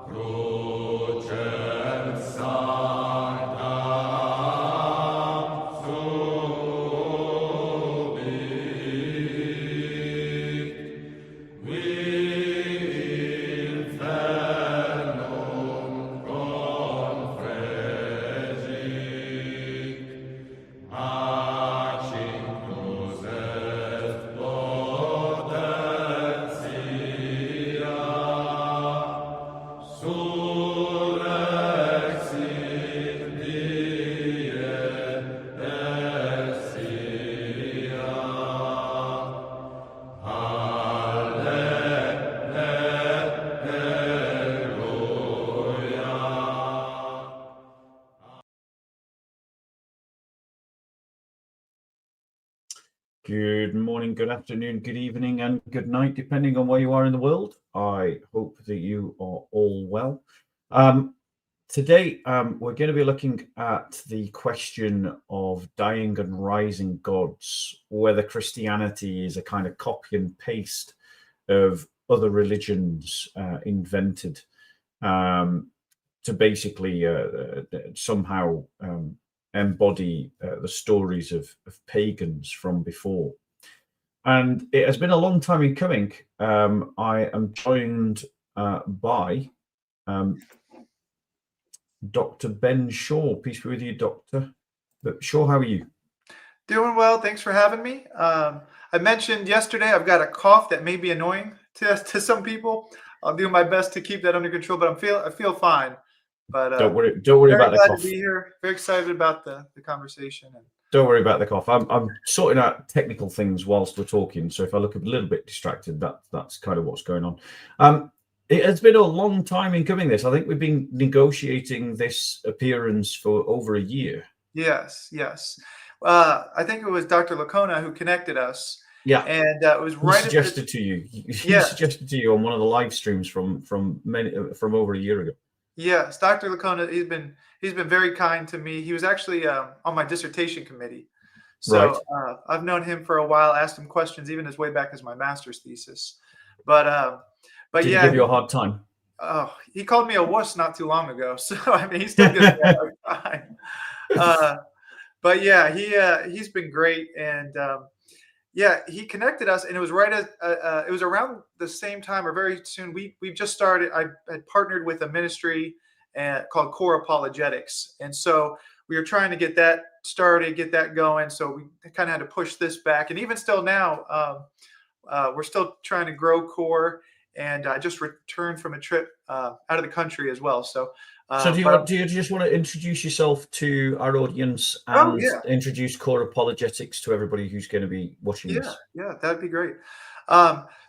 Crucem sanctam subit, qui infernum confregit, acinctus est potentia, surrexit die exia. Alleluia. Good morning, good afternoon, good evening, and good night, depending on where you are in the world. I hope that you are all well. Today, we're going to be looking at the question of dying and rising gods, whether Christianity is a kind of copy and paste of other religions invented to basically somehow embody the stories of pagans from before. And it has been a long time in coming. I am joined by Dr. Ben Shaw. Peace be with you, Doctor. Shaw, how are you? Doing well. Thanks for having me. I mentioned yesterday I've got a cough that may be annoying to some people. I'll do my best to keep that under control, but I feel fine. But don't worry about the cough. Glad to be here. Very excited about the conversation. Don't worry about the cough. I'm sorting out technical things whilst we're talking, so if I look a little bit distracted, that's kind of what's going on. It has been a long time in coming. I think we've been negotiating this appearance for over a year. Yes. I think it was Dr. Lacona who connected us. Yeah, and it was right. He suggested to you. He suggested to you on one of the live streams from over a year ago. Yes, Dr. Lacona. He's been very kind to me. He was actually on my dissertation committee, so right. I've known him for a while. Asked him questions even as way back as my master's thesis. But did he give you a hard time? Oh, he called me a wuss not too long ago. So I mean, he still gives me a hard time. But yeah, he's been great, and he connected us, and it was right as it was around the same time or very soon. We've just started. I had partnered with a ministry called Core Apologetics, and so we were trying to get that started, get that going. So we kind of had to push this back, and even still now, we're still trying to grow Core. And I just returned from a trip out of the country as well. So do you just want to introduce yourself to our audience and introduce Core Apologetics to everybody who's going to be watching this? Yeah, that'd be great.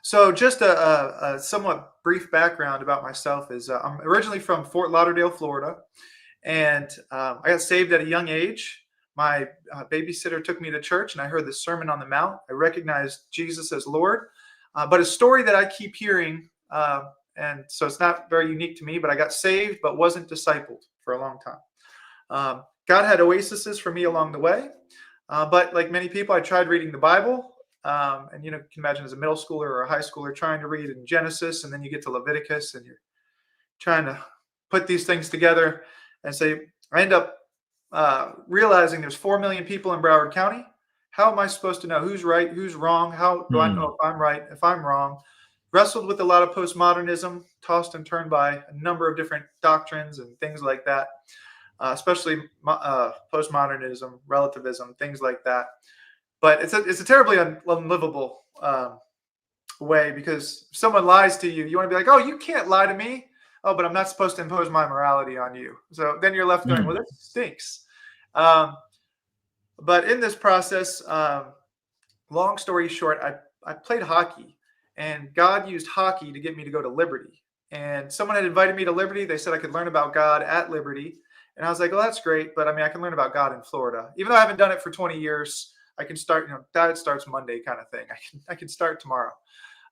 So just a somewhat brief background about myself is I'm originally from Fort Lauderdale, Florida, and I got saved at a young age. My babysitter took me to church, and I heard the Sermon on the Mount. I recognized Jesus as Lord. But a story that I keep hearing, and so it's not very unique to me, but I got saved but wasn't discipled for a long time. God had oases for me along the way. But like many people, I tried reading the Bible. And you can imagine as a middle schooler or a high schooler trying to read in Genesis, and then you get to Leviticus, and you're trying to put these things together. And I end up realizing there's 4 million people in Broward County. How am I supposed to know who's right, who's wrong? How do I know if I'm right, if I'm wrong? Wrestled with a lot of postmodernism, tossed and turned by a number of different doctrines and things like that, especially postmodernism, relativism, things like that. But it's a terribly unlivable way, because if someone lies to you, you want to be like, oh, you can't lie to me. Oh, but I'm not supposed to impose my morality on you. So then you're left going, well, this stinks. But in this process, long story short, I played hockey, and God used hockey to get me to go to Liberty. And someone had invited me to Liberty. They said I could learn about God at Liberty. And I was like, well, that's great. But I mean, I can learn about God in Florida. Even though I haven't done it for 20 years, I can start, diet starts Monday kind of thing. I can start tomorrow.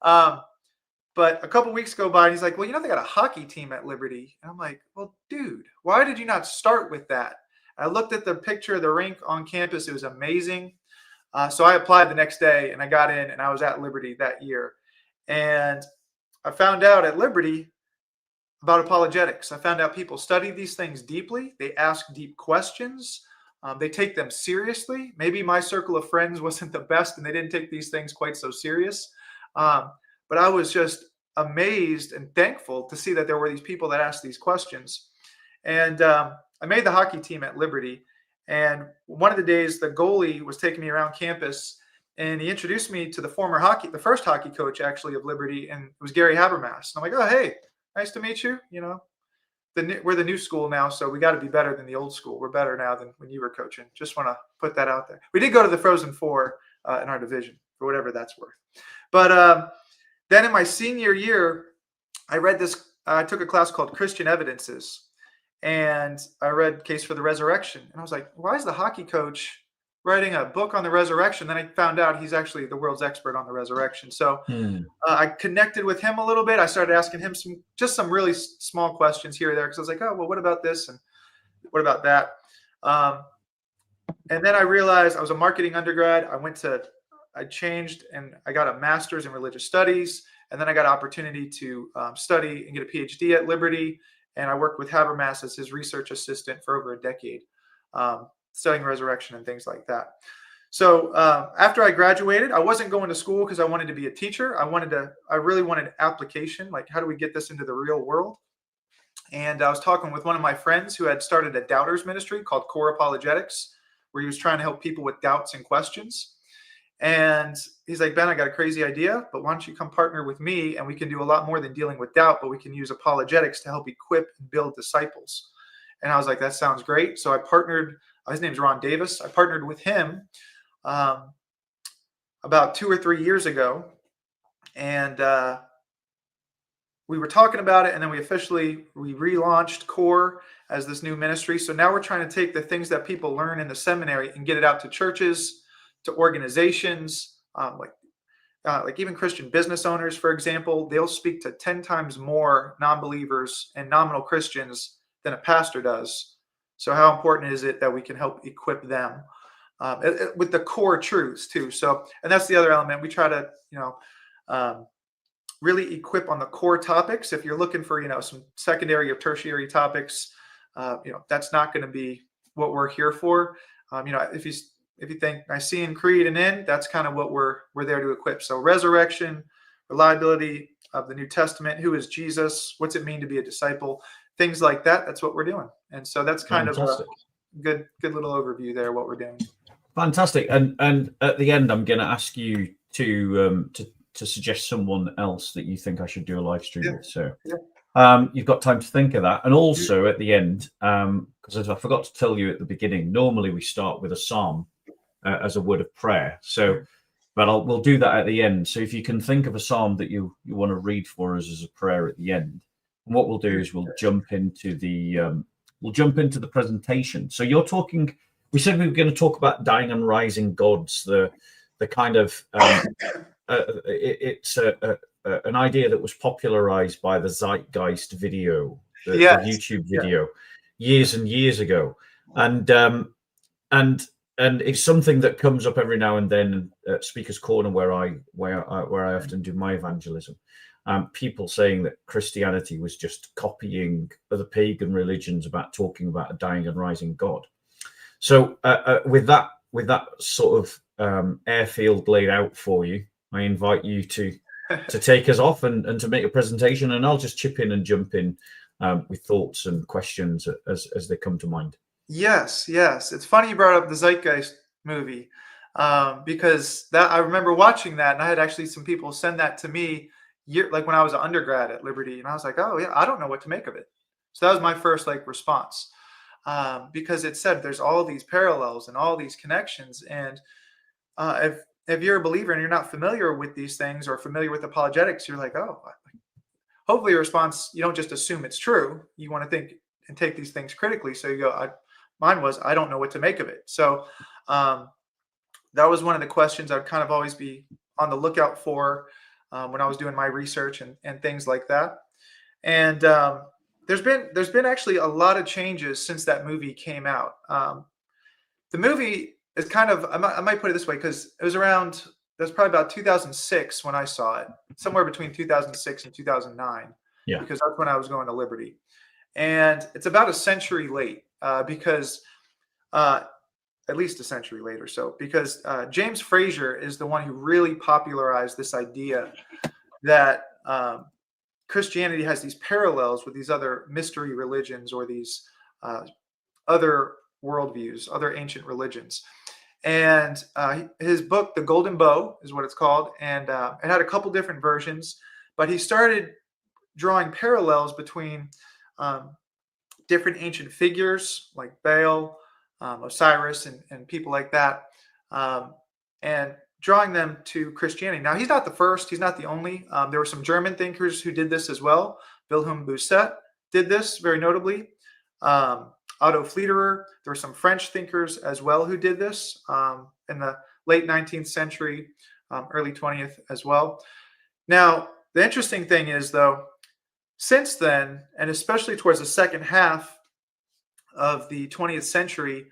But a couple weeks go by, and he's like, well, they got a hockey team at Liberty. And I'm like, well, dude, why did you not start with that? I looked at the picture of the rink on campus. It was amazing. So I applied the next day, and I got in, and I was at Liberty that year. And I found out at Liberty, about apologetics. I found out people study these things deeply. They ask deep questions. They take them seriously. Maybe my circle of friends wasn't the best and they didn't take these things quite so serious. But I was just amazed and thankful to see that there were these people that asked these questions. And I made the hockey team at Liberty. And one of the days, the goalie was taking me around campus, and he introduced me to the first hockey coach actually of Liberty, and it was Gary Habermas. And I'm like, oh, hey, nice to meet you. You know, we're the new school now, so we got to be better than the old school. We're better now than when you were coaching. Just want to put that out there. We did go to the Frozen Four in our division, for whatever that's worth. But then in my senior year, I took a class called Christian Evidences. And I read Case for the Resurrection. And I was like, why is the hockey coach writing a book on the resurrection? Then I found out he's actually the world's expert on the resurrection. So I connected with him a little bit. I started asking him some really small questions here or there, because I was like, oh, well, what about this? And what about that? And then I realized I was a marketing undergrad. I changed and I got a master's in religious studies. And then I got an opportunity to study and get a PhD at Liberty. And I worked with Habermas as his research assistant for over a decade, studying resurrection and things like that. So after I graduated, I wasn't going to school because I wanted to be a teacher. I really wanted application. Like, how do we get this into the real world? And I was talking with one of my friends who had started a doubters ministry called Core Apologetics, where he was trying to help people with doubts and questions. And he's like, Ben, I got a crazy idea, but why don't you come partner with me, and we can do a lot more than dealing with doubt, but we can use apologetics to help equip and build disciples. And I was like, that sounds great. So I partnered, his name's Ron Davis. I partnered with him about 2 or 3 years ago. And we were talking about it, and then we relaunched Core as this new ministry. So now we're trying to take the things that people learn in the seminary and get it out to churches, to organizations, like even Christian business owners, for example. They'll speak to 10 times more non-believers and nominal Christians than a pastor does. So how important is it that we can help equip them with the core truths too? So, and that's the other element. We try to, really equip on the core topics. If you're looking for, some secondary or tertiary topics, that's not going to be what we're here for. If you think Nicene Creed and N, that's kind of what we're there to equip. So resurrection, reliability of the New Testament, who is Jesus, what's it mean to be a disciple, things like that. That's what we're doing. And so that's kind Fantastic. of a good little overview there, what we're doing. Fantastic. And at the end, I'm going to ask you to suggest someone else that you think I should do a live stream with. So you've got time to think of that. And also at the end, because I forgot to tell you at the beginning, normally we start with a psalm as a word of prayer. So, but we'll do that at the end. So if you can think of a psalm that you want to read for us as a prayer at the end, and what we'll do is we'll jump into the presentation. So you're talking. We said we were going to talk about dying and rising gods. The kind of it's an idea that was popularized by the Zeitgeist video, the YouTube video, years and years ago, and it's something that comes up every now and then at Speaker's Corner, where I often do my evangelism. People saying that Christianity was just copying other pagan religions about talking about a dying and rising God. So with that sort of airfield laid out for you, I invite you to take us off and to make a presentation, and I'll just chip in and jump in with thoughts and questions as they come to mind. Yes. It's funny you brought up the Zeitgeist movie because I remember watching that, and I had actually some people send that to me like when I was an undergrad at Liberty, and I was like, oh yeah, I don't know what to make of it. So that was my first response because it said there's all these parallels and all these connections, and if you're a believer and you're not familiar with these things or familiar with apologetics, you're like, oh, hopefully your response, you don't just assume it's true. You want to think and take these things critically. So you go, mine was, I don't know what to make of it. So that was one of the questions I'd kind of always be on the lookout for when I was doing my research and things like that. And there's been actually a lot of changes since that movie came out. The movie is kind of, I might put it this way, because it was probably about 2006 when I saw it, somewhere between 2006 and 2009. Yeah. because that's when I was going to Liberty. And it's about a century late because at least a century later. So because James Frazer is the one who really popularized this idea that Christianity has these parallels with these other mystery religions or these other worldviews, other ancient religions. And his book, The Golden Bow, is what it's called. And it had a couple different versions, but he started drawing parallels between different ancient figures like Baal, Osiris, and people like that, and drawing them to Christianity. Now, he's not the first. He's not the only. There were some German thinkers who did this as well. Wilhelm Bousset did this very notably. Otto Fliederer. There were some French thinkers as well who did this in the late 19th century, early 20th as well. Now, the interesting thing is, though, since then, and especially towards the second half of the 20th century,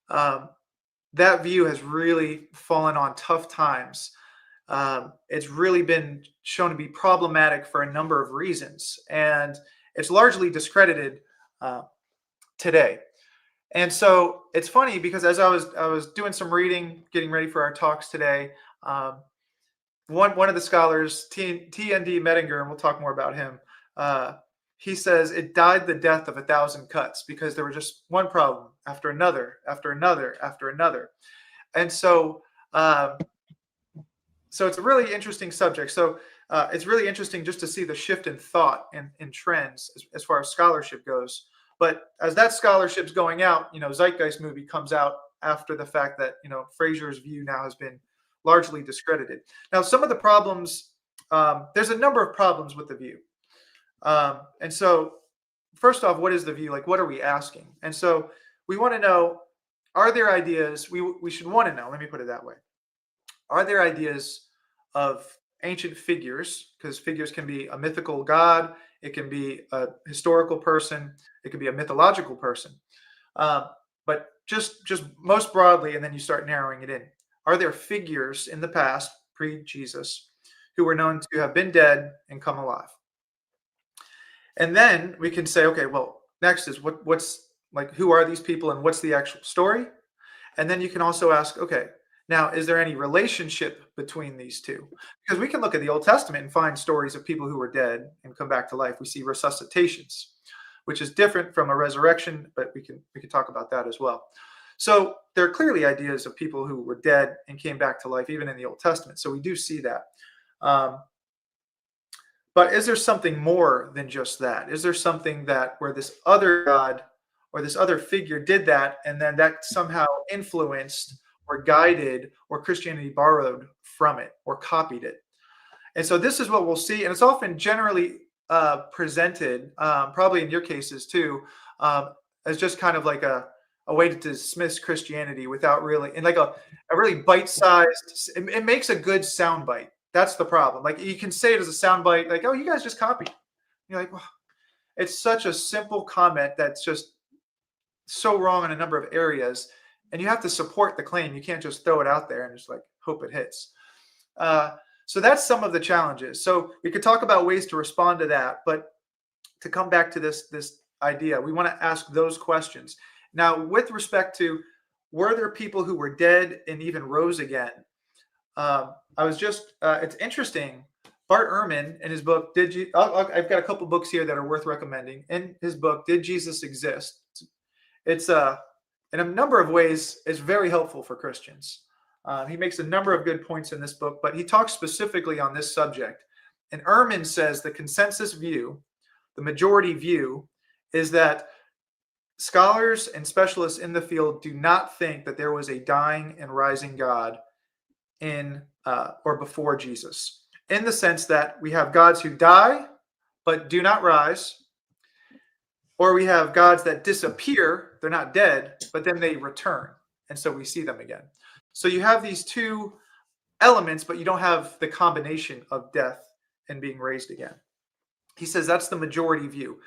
that view has really fallen on tough times. It's really been shown to be problematic for a number of reasons, and it's largely discredited today. And so it's funny because as I was doing some reading, getting ready for our talks today, one of the scholars, T.N.D. Mettinger, and we'll talk more about him, he says it died the death of 1,000 cuts because there was just one problem after another, after another, after another. And so so it's a really interesting subject. So it's really interesting just to see the shift in thought and in trends as far as scholarship goes. But as that scholarship's going out, Zeitgeist movie comes out after the fact that, Frazer's view now has been largely discredited. Now, some of the problems, there's a number of problems with the view. And so first off, what is the view? Like, what are we asking? And so we want to know, are there ideas, we should want to know, let me put it that way. Are there ideas of ancient figures, because figures can be a mythical god, it can be a historical person, it can be a mythological person. But just most broadly, and then you start narrowing it in. Are there figures in the past, pre-Jesus, who were known to have been dead and come alive? And then we can say, okay, well, next is what's like, who are these people and what's the actual story? And then you can also ask, okay, now, is there any relationship between these two? Because we can look at the Old Testament and find stories of people who were dead and come back to life. We see resuscitations, which is different from a resurrection, but we can talk about that as well. So there are clearly ideas of people who were dead and came back to life, even in the Old Testament. So we do see that. But is there something more than just that? Is there something that where this other God or this other figure did that, and then that somehow influenced or guided, or Christianity borrowed from it or copied it? And so this is what we'll see. And it's often generally presented, probably in your cases too, as just kind of like a way to dismiss Christianity without really, and like a really bite-sized, it makes a good soundbite. That's the problem. Like, you can say it as a soundbite, like, oh, you guys just copied. You're like, well, it's such a simple comment that's just so wrong in a number of areas. And you have to support the claim. You can't just throw it out there and just like hope it hits. So that's some of the challenges. So we could talk about ways to respond to that, but to come back to this idea, we want to ask those questions. Now, with respect to, were there people who were dead and even rose again? It's interesting. Bart Ehrman, in his book, I've got a couple books here that are worth recommending. In his book, Did Jesus Exist? It's in a number of ways, it's very helpful for Christians. He makes a number of good points in this book, but he talks specifically on this subject. And Ehrman says the consensus view, the majority view, is that scholars and specialists in the field do not think that there was a dying and rising God in or before Jesus, in the sense that we have gods who die but do not rise, or we have gods that disappear, they're not dead, but then they return, and so we see them again. So you have these two elements, but you don't have the combination of death and being raised again. He says that's the majority view.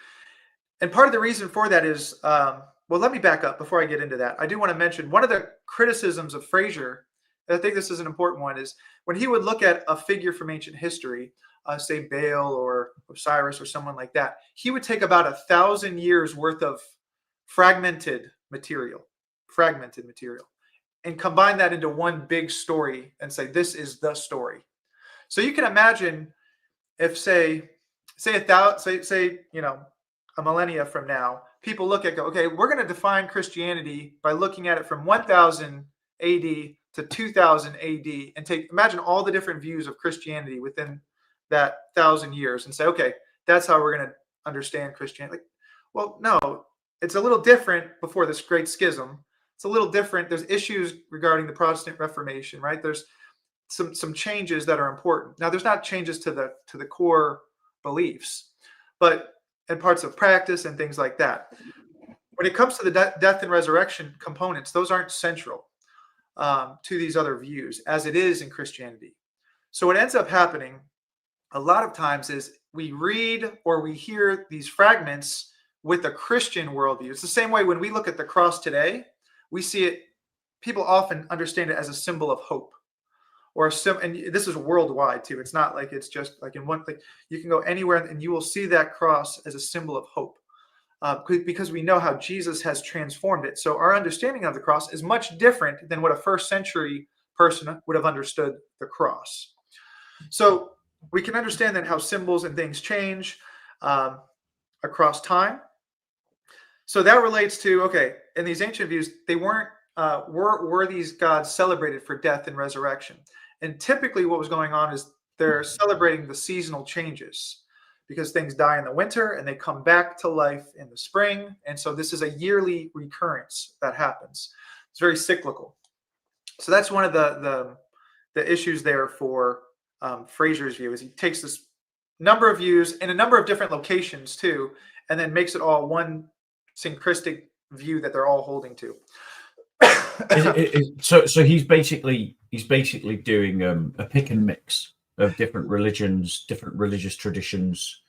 And part of the reason for that is, well, let me back up before I get into that. I do want to mention one of the criticisms of Frazer, and I think this is an important one, is when he would look at a figure from ancient history, say Baal or Osiris or someone like that, he would take about 1,000 years worth of fragmented material, and combine that into one big story and say, this is the story. So you can imagine if say a millennia from now, people look at, okay, we're going to define Christianity by looking at it from 1000 AD to 2000 AD, and imagine all the different views of Christianity within that 1,000 years, and say, okay, that's how we're going to understand Christianity. Like, well, no, it's a little different before this great schism. It's a little different. There's issues regarding the Protestant Reformation, right? There's some changes that are important. Now, there's not changes to the core beliefs, but in parts of practice and things like that. When it comes to the death and resurrection components, those aren't central to these other views as it is in Christianity. So what ends up happening a lot of times is we read or we hear these fragments with a Christian worldview. It's the same way when we look at the cross today, we see it, people often understand it as a symbol of hope. And this is worldwide too. It's not like it's just like in one thing. You can go anywhere and you will see that cross as a symbol of hope, because we know how Jesus has transformed it. So our understanding of the cross is much different than what a first century person would have understood the cross. So we can understand then how symbols and things change across time. So that relates to, okay, in these ancient views, they weren't were these gods celebrated for death and resurrection? And typically what was going on is they're celebrating the seasonal changes, because things die in the winter and they come back to life in the spring. And so this is a yearly recurrence that happens. It's very cyclical. So that's one of the issues there for Fraser's view, is he takes this number of views in a number of different locations too, and then makes it all one syncretic view that they're all holding to. So he's basically doing a pick and mix of different religions, different religious traditions,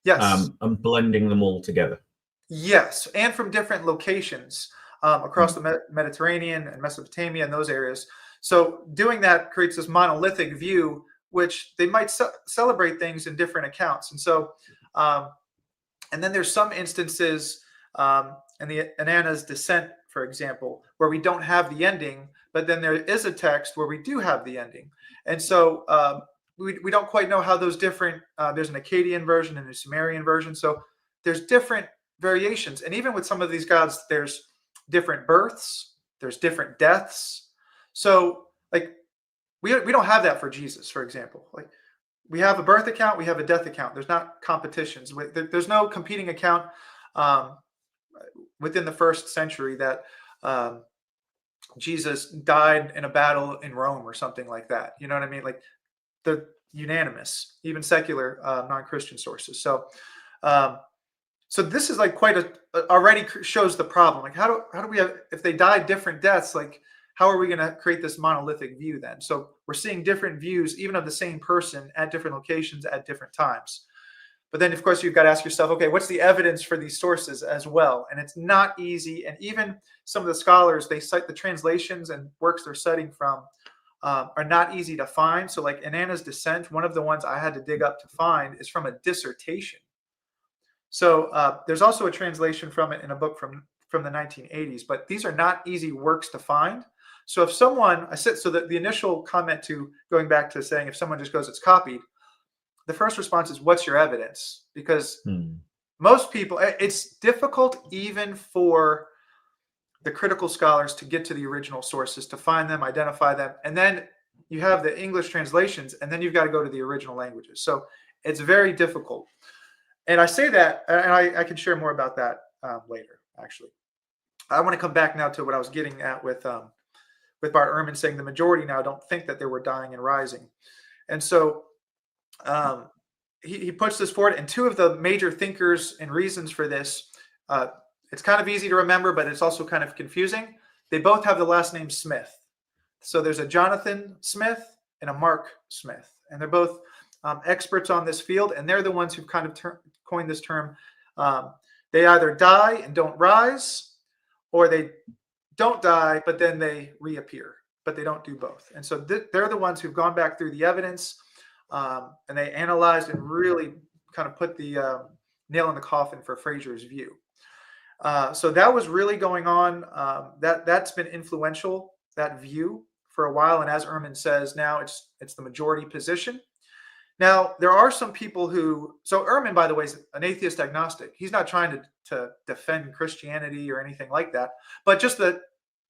Yes, and blending them all together. yes, and from different locations across the Mediterranean and Mesopotamia and those areas. So doing that creates this monolithic view, which they might celebrate things in different accounts. And so, and then there's some instances in the Inanna's Descent, for example, where we don't have the ending, but then there is a text where we do have the ending. And so we don't quite know how those different, there's an Akkadian version and a Sumerian version. So there's different variations. And even with some of these gods, there's different births, there's different deaths. So like we don't have that for Jesus, for example. Like we have a birth account, we have a death account. There's not competitions. There's no competing account within the first century that Jesus died in a battle in Rome or something like that. You know what I mean? Like the unanimous, even secular non-Christian sources. So so this is like quite already shows the problem. Like how do we have, if they die different deaths, like how are we going to create this monolithic view then? So we're seeing different views, even of the same person at different locations at different times. But then, of course, you've got to ask yourself, okay, what's the evidence for these sources as well? And it's not easy. And even some of the scholars, they cite the translations and works they're citing from are not easy to find. So like Inanna's Descent, one of the ones I had to dig up to find is from a dissertation. So there's also a translation from it in a book from the 1980s, but these are not easy works to find. So if someone, so that the initial comment to going back to saying if someone just goes, it's copied, the first response is, what's your evidence? Because most people, it's difficult even for the critical scholars to get to the original sources, to find them, identify them. And then you have the English translations, and then you've got to go to the original languages. So it's very difficult. And I say that, and I can share more about that later, actually. I want to come back now to what I was getting at with Bart Ehrman saying the majority now don't think that they were dying and rising. And so he puts this forward, and two of the major thinkers and reasons for this, it's kind of easy to remember, but it's also kind of confusing. They both have the last name Smith. So there's a Jonathan Smith and a Mark Smith, and they're both experts on this field, and they're the ones who've kind of coined this term. They either die and don't rise, or they don't die, but then they reappear, but they don't do both. And so they're the ones who've gone back through the evidence and they analyzed and really kind of put the nail in the coffin for Fraser's view. So that was really going on. That's been influential, that view, for a while. And as Ehrman says, now it's the majority position. Now, there are some people who, so Ehrman, by the way, is an atheist agnostic. He's not trying to defend Christianity or anything like that, but just the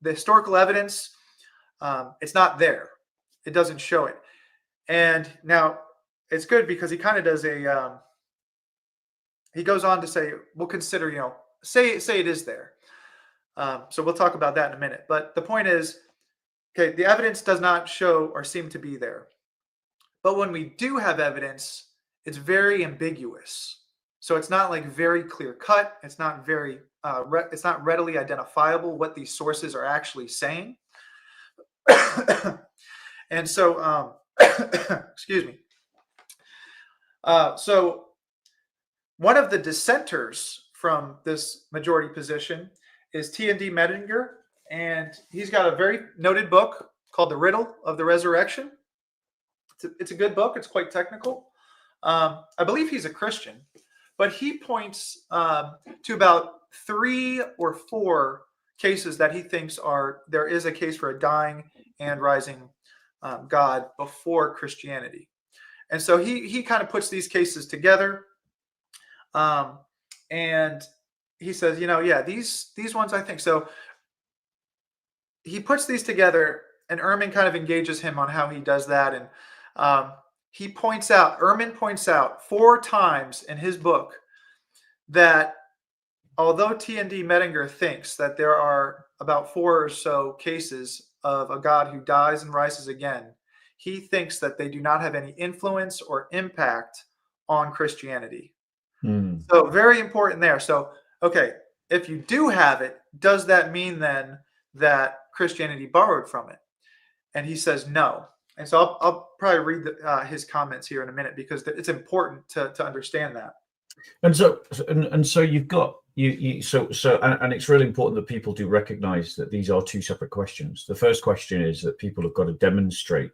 historical evidence, it's not there. It doesn't show it. And now it's good because he kind of does he goes on to say, we'll consider, say it is there. So we'll talk about that in a minute. But the point is, okay, the evidence does not show or seem to be there. But when we do have evidence, it's very ambiguous. So it's not like very clear cut. It's not very, it's not readily identifiable what these sources are actually saying. And so, excuse me. So one of the dissenters from this majority position is T.N.D. Mettinger, and he's got a very noted book called The Riddle of the Resurrection. It's a good book. It's quite technical. I believe he's a Christian, but he points to about 3 or 4 cases that he thinks there is a case for a dying and rising God before Christianity. And so he kind of puts these cases together. And he says, these ones I think. So he puts these together, and Ehrman kind of engages him on how he does that. And Ehrman points out 4 times in his book that although T.N.D. Mettinger thinks that there are about 4 or so cases of a God who dies and rises again, he thinks that they do not have any influence or impact on Christianity. So very important there. So, okay, if you do have it, does that mean then that Christianity borrowed from it? And he says no. And so I'll probably read his comments here in a minute because it's important to understand that. And so you've got and it's really important that people do recognize that these are 2 separate questions. The first question is that people have got to demonstrate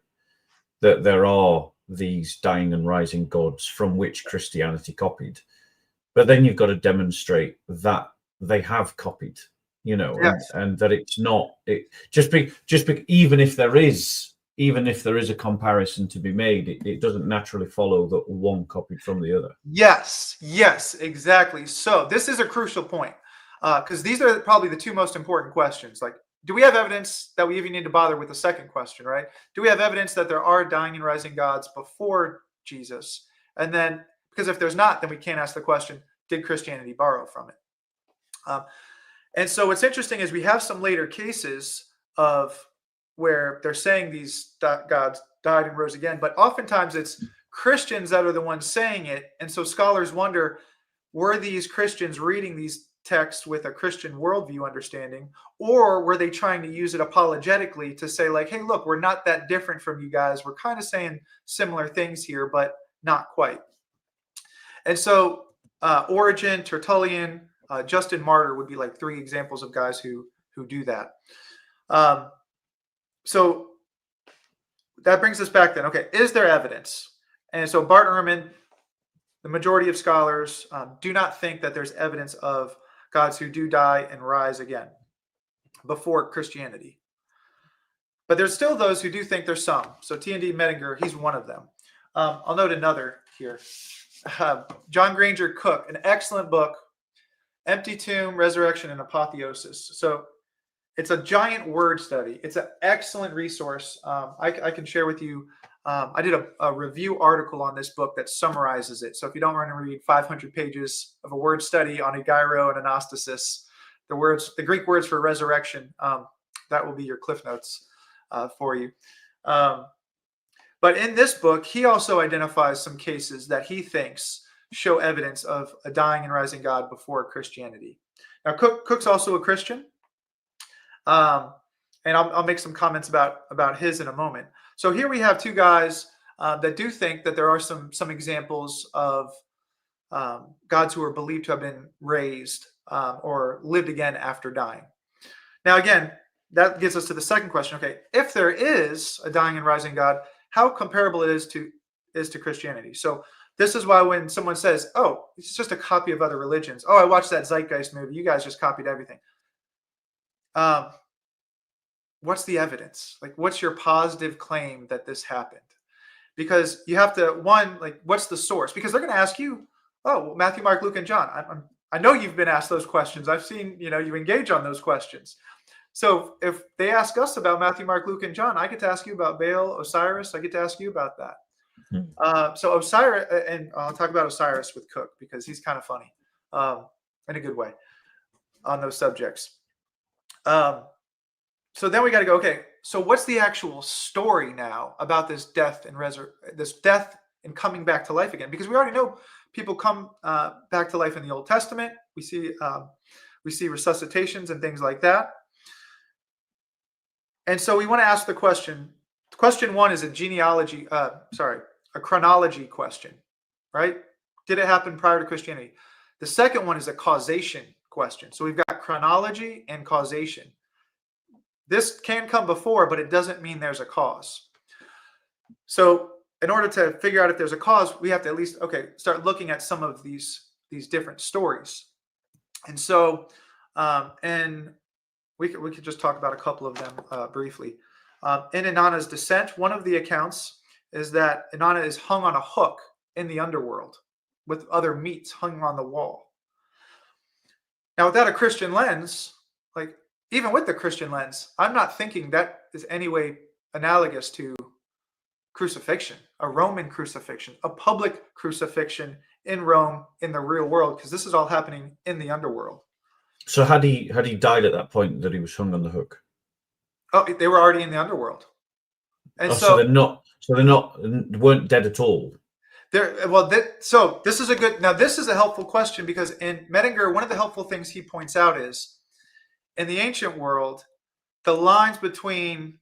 that there are these dying and rising gods from which Christianity copied. But then you've got to demonstrate that they have copied, Yes. and that it's not even if there is a comparison to be made, it doesn't naturally follow that one copied from the other. Yes, exactly. So this is a crucial point because these are probably the 2 most important questions. Like, do we have evidence that we even need to bother with the second question, right? Do we have evidence that there are dying and rising gods before Jesus? And then, because if there's not, then we can't ask the question, did Christianity borrow from it? And so what's interesting is we have some later cases of where they're saying these gods died and rose again, but oftentimes it's Christians that are the ones saying it. And so scholars wonder, were these Christians reading these texts with a Christian worldview understanding, or were they trying to use it apologetically to say like, hey, look, we're not that different from you guys. We're kind of saying similar things here, but not quite. And so Origen, Tertullian, Justin Martyr would be like 3 examples of guys who do that. So that brings us back then. Okay, is there evidence? And so Bart Ehrman, the majority of scholars do not think that there's evidence of gods who do die and rise again before Christianity. But there's still those who do think there's some. So T.N.D. Mettinger, he's one of them. I'll note another here. John Granger Cook, an excellent book, Empty Tomb, Resurrection, and Apotheosis. So it's a giant word study. It's an excellent resource. I can share with you. I did a review article on this book that summarizes it. So if you don't want to read 500 pages of a word study on Agairo and Anastasis, the Greek words for resurrection, that will be your Cliff Notes for you. But in this book, he also identifies some cases that he thinks show evidence of a dying and rising God before Christianity. Now, Cook's also a Christian. And I'll make some comments about his in a moment. So here we have 2 guys that do think that there are some examples of gods who are believed to have been raised or lived again after dying. Now, again, that gets us to the second question. Okay, if there is a dying and rising God, how comparable is is to Christianity. So this is why when someone says, "Oh, it's just a copy of other religions," "Oh, I watched that Zeitgeist movie. You guys just copied everything." What's the evidence? Like, what's your positive claim that this happened? Because you have to, like, what's the source? Because they're going to ask you, "Oh, well, Matthew, Mark, Luke, and John." I know you've been asked those questions. I've seen, you engage on those questions. So if they ask us about Matthew, Mark, Luke, and John, I get to ask you about Baal, Osiris. I get to ask you about that. So Osiris, and I'll talk about Osiris with Cook because he's kind of funny in a good way on those subjects. So then we got to go, okay, so what's the actual story now about this death and coming back to life again? Because we already know people come back to life in the Old Testament. We see resuscitations and things like that. And so we want to ask the question. Question one is a chronology question, right? Did it happen prior to Christianity? The second one is a causation question. So we've got chronology and causation. This can come before, but it doesn't mean there's a cause. So in order to figure out if there's a cause, we have to at least, start looking at some of these different stories. And so, and we could just talk about a couple of them briefly. In Inanna's descent, one of the accounts is that Inanna is hung on a hook in the underworld with other meats hung on the wall. Now, without a Christian lens, like even with the Christian lens, I'm not thinking that is any way analogous to crucifixion, a Roman crucifixion, a public crucifixion in Rome in the real world, because this is all happening in the underworld. So had he died at that point that he was hung on the hook? Oh, they were already in the underworld, and so they weren't dead at all. So this is this is a helpful question, because in Medinger, one of the helpful things he points out is in the ancient world, the lines between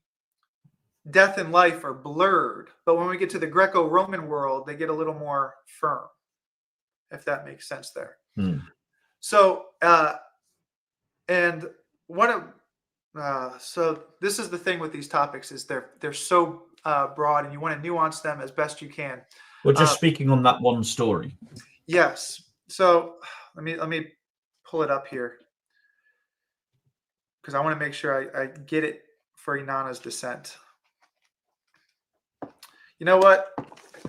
death and life are blurred, but when we get to the Greco-Roman world, they get a little more firm, if that makes sense there. So, and so this is the thing with these topics is they're so broad, and you want to nuance them as best you can. Well, just speaking on that one story. Yes. So let me pull it up here, because I want to make sure I get it for Inanna's descent. You know what?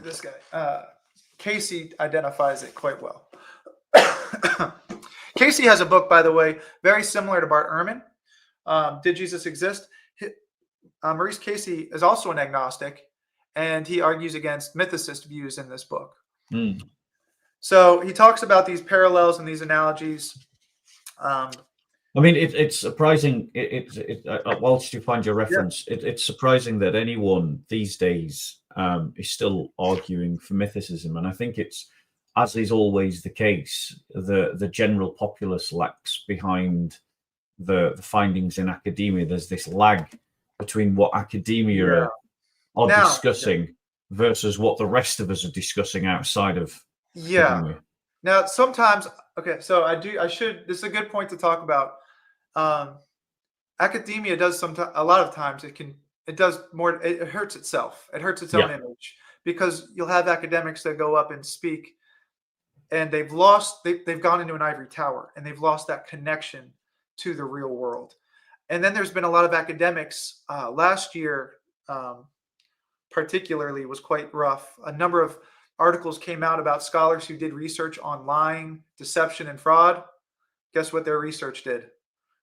This guy, Casey, identifies it quite well. Casey has a book, by the way, very similar to Bart Ehrman. Did Jesus Exist? Maurice Casey is also an agnostic, and he argues against mythicist views in this book. So he talks about these parallels and these analogies. I mean, it's surprising. Whilst you find your reference, it's surprising that anyone these days is still arguing for mythicism, and I think it's, as is always the case, the general populace lacks behind the findings in academia. There's this lag between what academia are discussing versus what the rest of us are discussing outside of academia. Now, sometimes, this is a good point to talk about. Academia does a lot of times it hurts itself. It hurts its own image, because you'll have academics that go up and speak, and they've gone into an ivory tower, and they've lost that connection to the real world. And then there's been a lot of academics last year, particularly, was quite rough. A number of articles came out about scholars who did research on lying, deception, and fraud. Guess what their research did?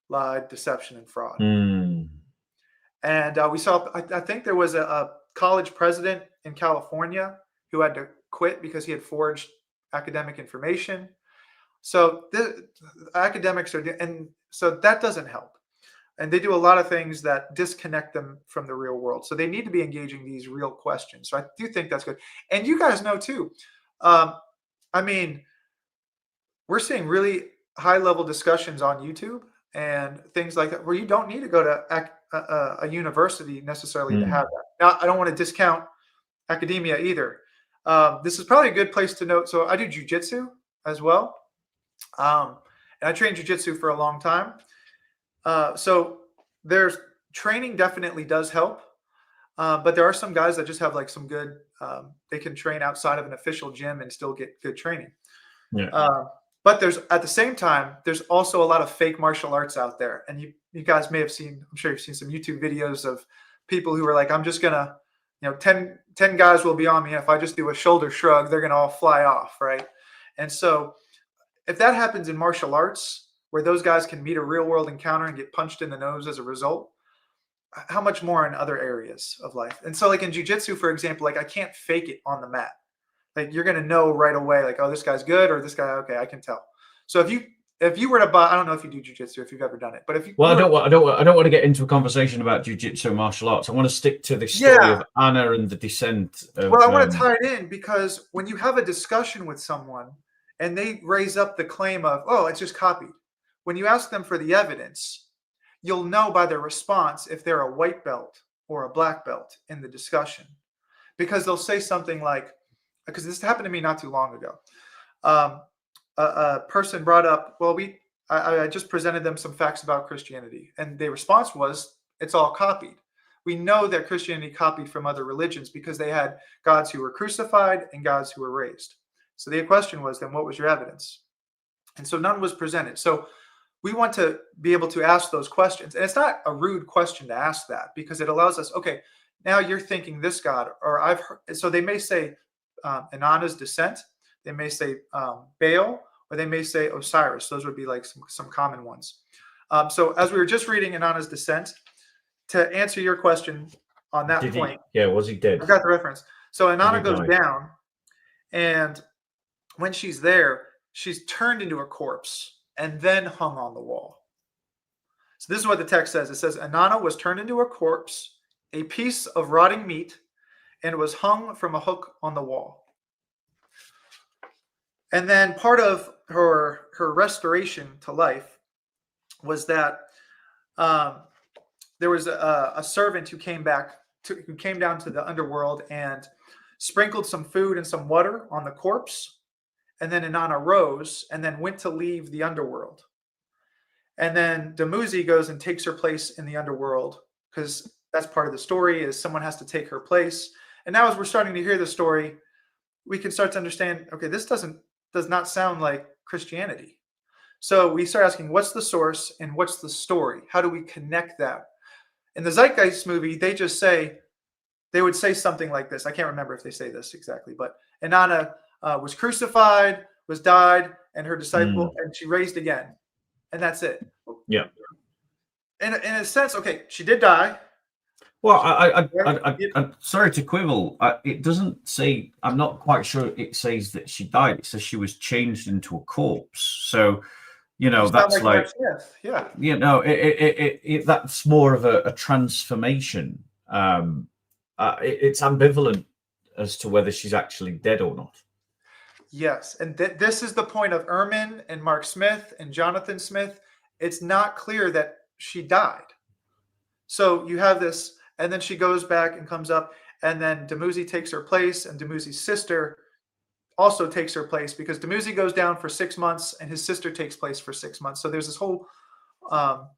Lied, deception, and fraud. And we saw, I think there was a college president in California who had to quit because he had forged academic information. So the academics and so that doesn't help. And they do a lot of things that disconnect them from the real world. So they need to be engaging these real questions. So I do think that's good. And you guys know too, I mean, we're seeing really high level discussions on YouTube and things like that, where you don't need to go to a university necessarily to have that. Now, I don't want to discount academia either. This is probably a good place to note. So I do jujitsu as well. And I trained jujitsu for a long time. So there's training definitely does help. But there are some guys that just have like some good they can train outside of an official gym and still get good training. Yeah. But there's at the same time, there's also a lot of fake martial arts out there. And you guys may have seen, I'm sure you've seen some YouTube videos of people who are like, I'm just going to, 10 guys will be on me. And if I just do a shoulder shrug, they're going to all fly off. Right. And so if that happens in martial arts, where those guys can meet a real world encounter and get punched in the nose as a result, how much more in other areas of life? And so like in jiu-jitsu, for example, like I can't fake it on the mat. Like you're going to know right away, like, oh, this guy's good, or this guy, okay, I can tell. So if you were to buy, I don't know if you do jiu-jitsu, if you've ever done it, but if you, well, I don't want to get into a conversation about jiu-jitsu martial arts. I want to stick to the story of Anna and the descent. Well, I want to tie it in, because when you have a discussion with someone and they raise up the claim of, oh, it's just copied. When you ask them for the evidence, you'll know by their response if they're a white belt or a black belt in the discussion, because they'll say something like, because this happened to me not too long ago. A person brought up, well, I just presented them some facts about Christianity, and the response was, it's all copied. We know that Christianity copied from other religions because they had gods who were crucified and gods who were raised. So the question was, then what was your evidence? And so none was presented. So we want to be able to ask those questions. And it's not a rude question to ask that, because it allows us, okay, now you're thinking this God, or I've heard. So they may say Inanna's descent, they may say Baal, or they may say Osiris. Those would be like some common ones. So as we were just reading Inanna's descent, to answer your question on that point. Was he dead? I got the reference. So Inanna goes down, and when she's there, she's turned into a corpse and then hung on the wall. So this is what the text says. It says, Inanna was turned into a corpse, a piece of rotting meat, and was hung from a hook on the wall. And then part of her restoration to life was that there was a servant who came down to the underworld and sprinkled some food and some water on the corpse. And then Inanna rose and then went to leave the underworld. And then Dumuzi goes and takes her place in the underworld, because that's part of the story, is someone has to take her place. And now as we're starting to hear the story, we can start to understand, okay, this does not sound like Christianity. So we start asking, what's the source and what's the story? How do we connect that? In the Zeitgeist movie, they would say something like this. I can't remember if they say this exactly, but Inanna was crucified, was died, and her disciple, and she raised again. And that's it. Yeah. In a sense, okay, she did die. Well, I'm sorry to quibble. It doesn't say, I'm not quite sure it says that she died. It says she was changed into a corpse. So, that's like yeah. That's more of a transformation. It's ambivalent as to whether she's actually dead or not. Yes, and this is the point of Ehrman and Mark Smith and Jonathan Smith. It's not clear that she died. So you have this, and then she goes back and comes up, and then Dumuzi takes her place, and Dumuzi's sister also takes her place, because Dumuzi goes down for 6 months, and his sister takes place for 6 months. So there's this whole whole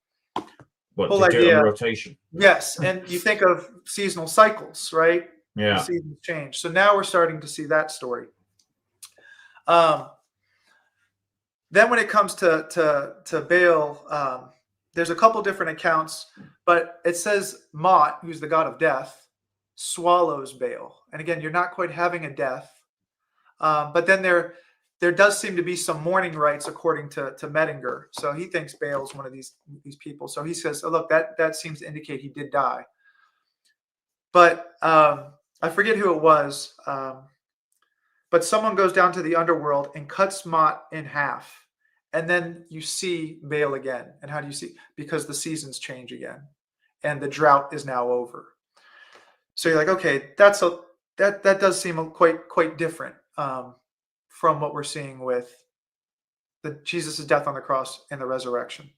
idea. Rotation. Yes, and you think of seasonal cycles, right? Yeah. The seasons change. So now we're starting to see that story. Then when it comes to Baal, there's a couple different accounts, but it says Mot, who's the god of death, swallows Baal. And again, you're not quite having a death. But then there does seem to be some mourning rites according to Mettinger. So he thinks Baal's one of these people. So he says, oh, look, that seems to indicate he did die. But I forget who it was. But someone goes down to the underworld and cuts Mot in half. And then you see Baal again. And how do you see? Because the seasons change again. And the drought is now over. So you're like, okay, that does seem quite different from what we're seeing with Jesus' death on the cross and the resurrection.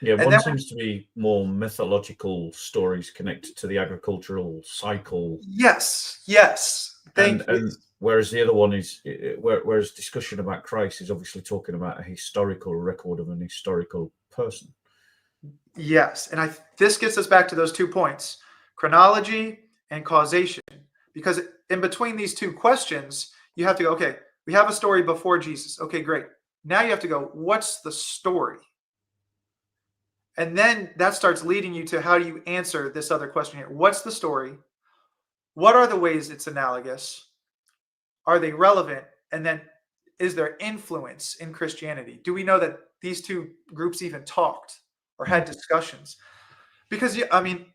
Yeah, and one seems to be more mythological stories connected to the agricultural cycle. Yes. And whereas the other one is, whereas discussion about Christ is obviously talking about a historical record of an historical person. Yes, and this gets us back to those 2 points, chronology and causation. because in between these two questions, you have to go, okay, we have a story before Jesus. Okay, great. Now you have to go, what's the story? And then that starts leading you to how do you answer this other question here? What's the story? What are the ways it's analogous? Are they relevant? And then is there influence in Christianity? Do we know that these two groups even talked or had discussions? Because, I mean,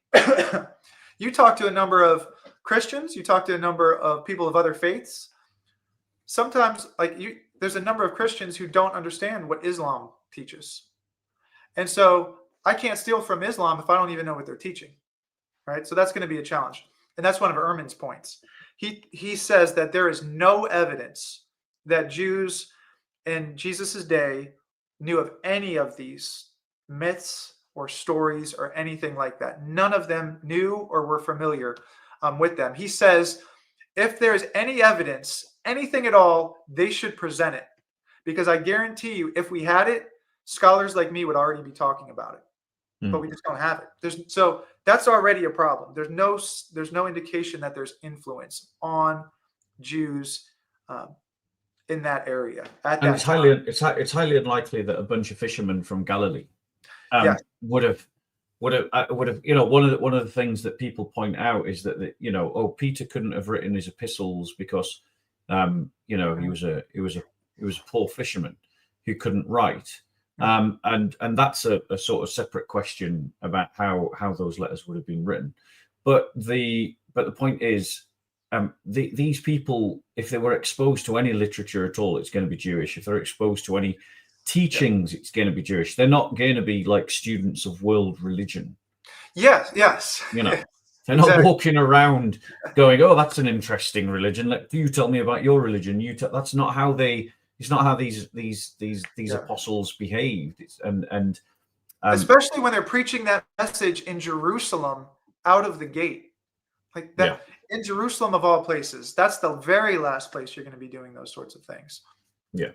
you talk to a number of Christians, you talk to a number of people of other faiths. Sometimes, there's a number of Christians who don't understand what Islam teaches. And so I can't steal from Islam if I don't even know what they're teaching, right? So that's going to be a challenge. And that's one of Ehrman's points. He says that there is no evidence that Jews in Jesus's day knew of any of these myths or stories or anything like that. None of them knew or were familiar with them. He says, if there's any evidence, anything at all, they should present it. Because I guarantee you, if we had it, scholars like me would already be talking about it. But we just don't have it. So that's already a problem. There's no indication that there's influence on Jews in that area. And it's highly unlikely that a bunch of fishermen from Galilee would have. One of the things that people point out is that Peter couldn't have written his epistles because he was a poor fisherman who couldn't write. And that's a sort of separate question about how those letters would have been written. But the point is, these people, if they were exposed to any literature at all, it's going to be Jewish. If they're exposed to any teachings, it's going to be Jewish. They're not going to be like students of world religion. Yes. They're not walking around going, "Oh, that's an interesting religion. You tell me about your religion." That's not how they. It's not how these apostles behaved. Especially when they're preaching that message in Jerusalem out of the gate, like that in Jerusalem of all places. That's the very last place you're going to be doing those sorts of things. Yeah.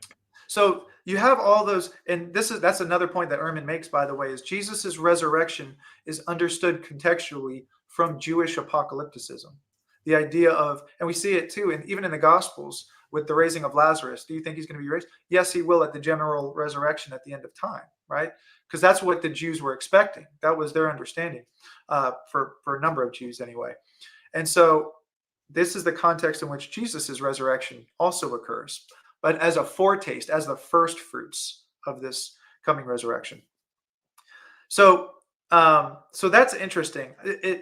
So you have all those, and that's another point that Ehrman makes, by the way, is Jesus's resurrection is understood contextually from Jewish apocalypticism. The idea of, and we see it too, and even in the Gospels. With the raising of Lazarus, do you think he's going to be raised? Yes, he will at the general resurrection at the end of time, right? Because that's what the Jews were expecting. That was their understanding for a number of Jews anyway. And so this is the context in which Jesus's resurrection also occurs, but as a foretaste, as the first fruits of this coming resurrection. So that's interesting.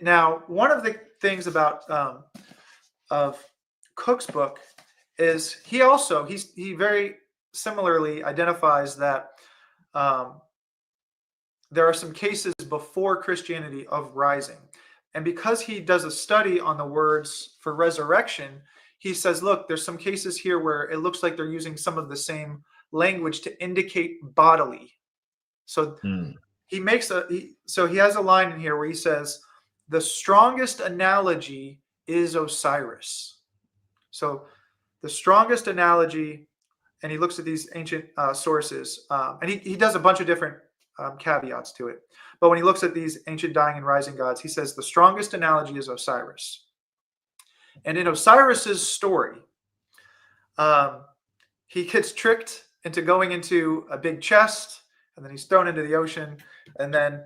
Now, one of the things about of Cook's book is he very similarly identifies that there are some cases before Christianity of rising. And because he does a study on the words for resurrection, he says, look, there's some cases here where it looks like they're using some of the same language to indicate bodily. So he has a line in here where he says, the strongest analogy is Osiris. So the strongest analogy, and he looks at these ancient sources, and he does a bunch of different caveats to it. But when he looks at these ancient dying and rising gods, he says the strongest analogy is Osiris. And in Osiris's story, he gets tricked into going into a big chest, and then he's thrown into the ocean, and then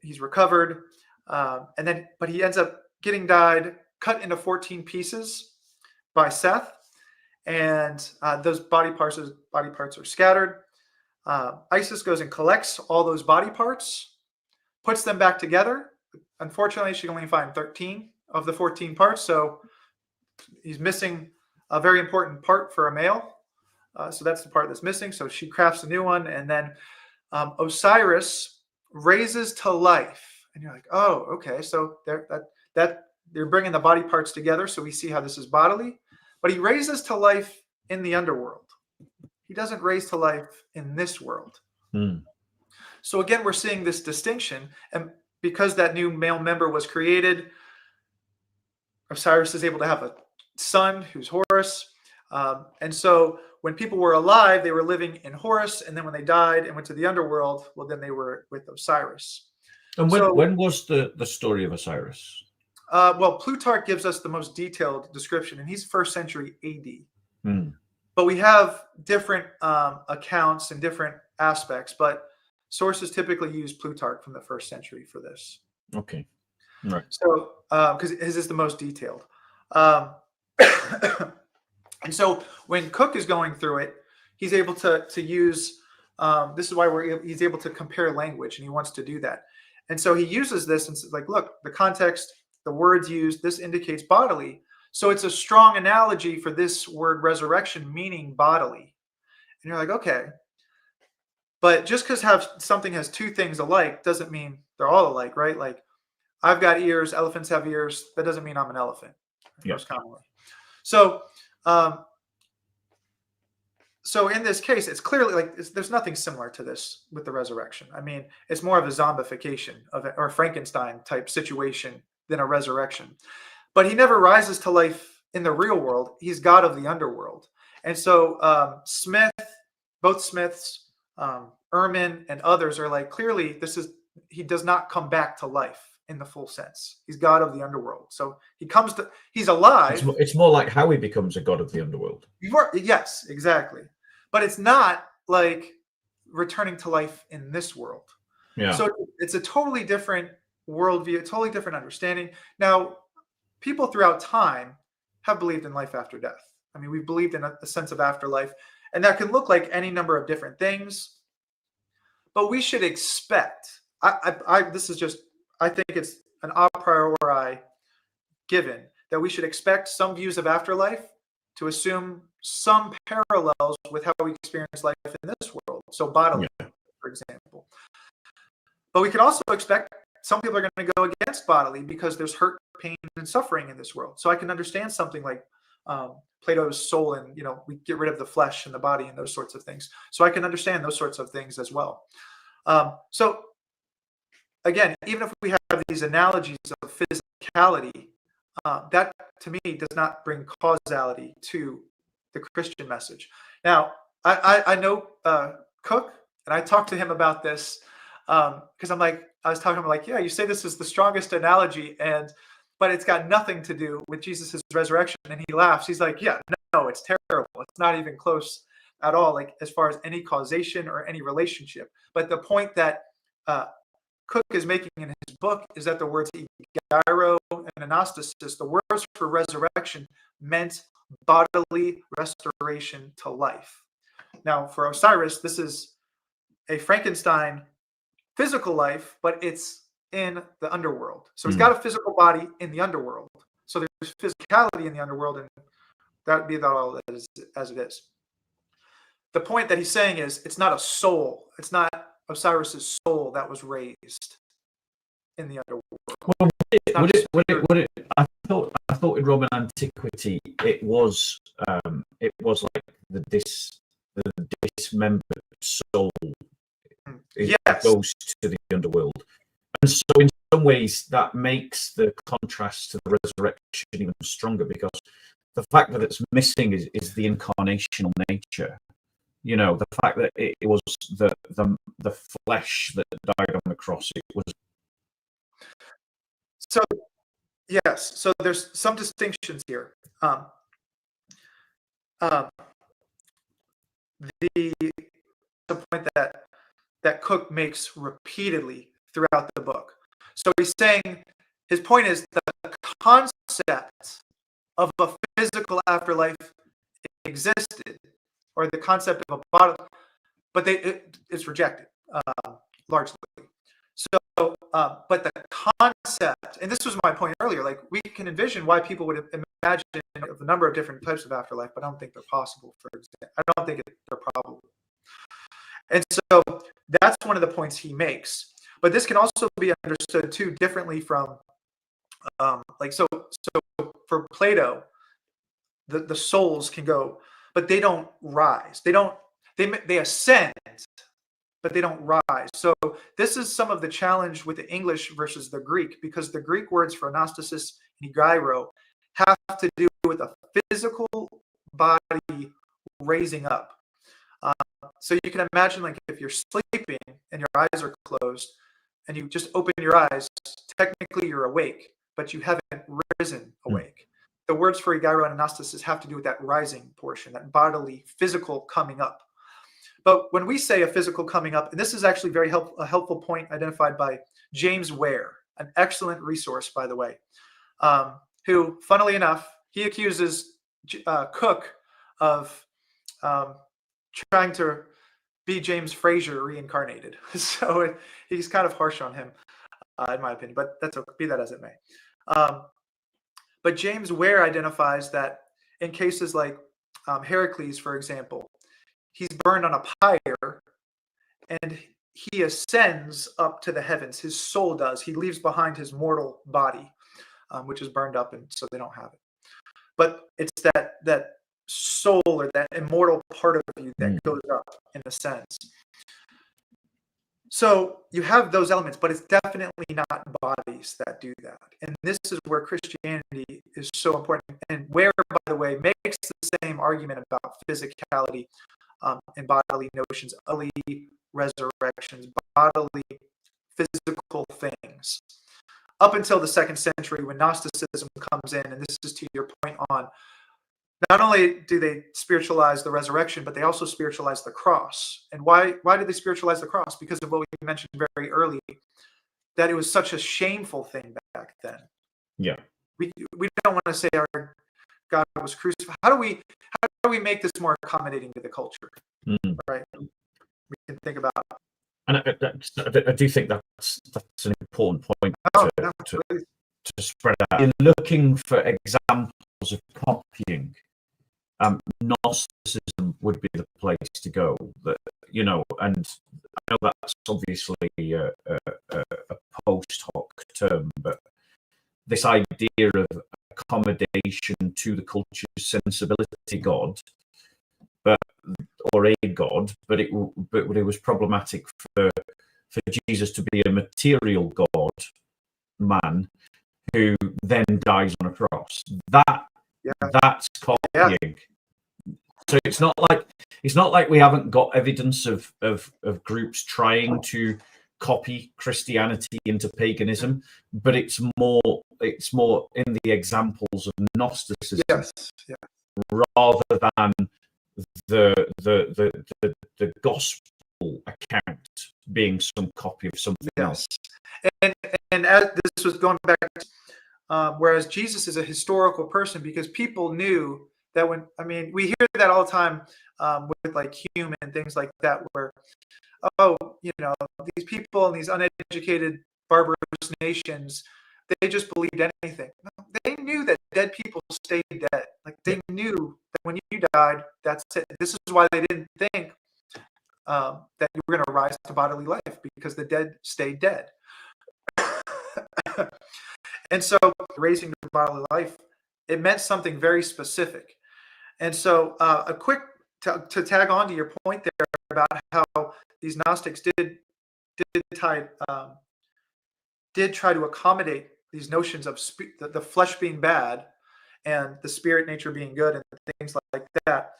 he's recovered, but he ends up getting cut into 14 pieces by Seth, and those body parts are scattered. Isis goes and collects all those body parts, puts them back together. Unfortunately, she can only find 13 of the 14 parts, so he's missing a very important part for a male. So that's the part that's missing. So she crafts a new one, and then Osiris raises to life, and you're like, oh, okay, so they're bringing the body parts together, so we see how this is bodily. But he raises to life in the underworld. He doesn't raise to life in this world. So again, we're seeing this distinction. And because that new male member was created, Osiris is able to have a son who's Horus. And so when people were alive, they were living in Horus. And then when they died and went to the underworld, well, then they were with Osiris. And when was the story of Osiris? Well, Plutarch gives us the most detailed description, and he's first century AD. Hmm. But we have different accounts and different aspects, but sources typically use Plutarch from the first century for this. Okay. Right. So, because his is the most detailed. And so when Cook is going through it, he's able to use, this is why he's able to compare language, and he wants to do that. And so he uses this and says, like, look, the context, the words used, this indicates bodily. So it's a strong analogy for this word resurrection, meaning bodily. And you're like, okay. But just because something has two things alike doesn't mean they're all alike, right? Like, I've got ears, elephants have ears. That doesn't mean I'm an elephant. Yeah. Most commonly. So, so in this case, it's clearly like there's nothing similar to this with the resurrection. I mean, it's more of a zombification of it, or Frankenstein type situation than a resurrection. But he never rises to life in the real world. He's God of the underworld. And so both Smiths, Ehrman, and others are like, clearly he does not come back to life in the full sense. He's God of the underworld. So he's alive. It's more like how he becomes a god of the underworld. Yes, exactly. But it's not like returning to life in this world. Yeah. So it's a totally different worldview, a totally different understanding. Now, people throughout time have believed in life after death. I mean, we've believed in a sense of afterlife, and that can look like any number of different things. But we should expect, I think it's an a priori given that we should expect some views of afterlife to assume some parallels with how we experience life in this world. So bodily, for example. But we can also expect some people are going to go against bodily because there's hurt, pain, and suffering in this world. So I can understand something like Plato's soul, and we get rid of the flesh and the body and those sorts of things. So I can understand those sorts of things as well. So again, even if we have these analogies of physicality, that to me does not bring causality to the Christian message. Now, I know Cook, and I talked to him about this because I was talking to him like, yeah, you say this is the strongest analogy, but it's got nothing to do with Jesus' resurrection. And he laughs. He's like, yeah, no, it's terrible. It's not even close at all, like as far as any causation or any relationship. But the point that Cook is making in his book is that the words gyro and anastasis, the words for resurrection, meant bodily restoration to life. Now, for Osiris, this is a Frankenstein physical life, but it's in the underworld. So he's got a physical body in the underworld. So there's physicality in the underworld, and that would be all as it is. The point that he's saying is it's not a soul. It's not Osiris's soul that was raised in the underworld. Well, I thought in Roman antiquity it was like the dismembered soul. It goes to the underworld, and so in some ways that makes the contrast to the resurrection even stronger, because the fact that it's missing is the incarnational nature. The fact that it was the flesh that died on the cross. It was. So, yes. So there's some distinctions here. The point that Cook makes repeatedly throughout the book. So he's saying his point is that the concept of a physical afterlife existed, or the concept of a body, but it's rejected largely. So, but the concept, and this was my point earlier, like we can envision why people would imagine a number of different types of afterlife, but I don't think they're possible. For example, I don't think they're probable. And so that's one of the points he makes. But this can also be understood too differently from, so for Plato, the souls can go, but they don't rise. They ascend, but they don't rise. So this is some of the challenge with the English versus the Greek, because the Greek words for anastasis and gyro have to do with a physical body raising up. So you can imagine, like, if you're sleeping and your eyes are closed and you just open your eyes, technically you're awake, but you haven't risen awake. The words for egairon and gnostasis have to do with that rising portion, that bodily, physical coming up. But when we say a physical coming up, and this is actually a helpful point identified by James Ware, an excellent resource, by the way, who, funnily enough, he accuses Cook of trying to be James Fraser reincarnated. So he's kind of harsh on him, in my opinion, but that's okay, be that as it may. But James Ware identifies that in cases like Heracles, for example, he's burned on a pyre and he ascends up to the heavens. His soul does. He leaves behind his mortal body, which is burned up, and so they don't have it. But it's that soul or that immortal part of you that goes up in a sense. So you have those elements, but it's definitely not bodies that do that. And this is where Christianity is so important. And where, by the way, makes the same argument about physicality and bodily notions, bodily resurrections, bodily physical things. Up until the 2nd century, when Gnosticism comes in, and this is to your point on, not only do they spiritualize the resurrection, but they also spiritualize the cross. And why did they spiritualize the cross? Because of what we mentioned very early, that it was such a shameful thing back then. Yeah. We don't want to say our God was crucified. How do we make this more accommodating to the culture? Right? We can think about. And I do think that's an important point to spread out. In looking for examples of copying, Gnosticism would be the place to go. And I know that's obviously a post hoc term, but this idea of accommodation to the culture's sensibility God, or a God, but it was problematic for Jesus to be a material God, man, who then dies on a cross. That's copying. Yeah. So it's not like we haven't got evidence of groups trying to copy Christianity into paganism, but it's more in the examples of Gnosticism, rather than the gospel account being some copy of something else. And as this was going back, whereas Jesus is a historical person, because people knew that we hear that all the time with like Hume and things like that, where, these people in these uneducated, barbarous nations, they just believed anything. No, they knew that dead people stayed dead. Like they knew that when you died, that's it. This is why they didn't think that you were going to rise to bodily life, because the dead stayed dead. And so raising to bodily life, it meant something very specific. And so a quick to tag on to your point there about how these Gnostics did try to accommodate these notions of the flesh being bad and the spirit nature being good and things like that.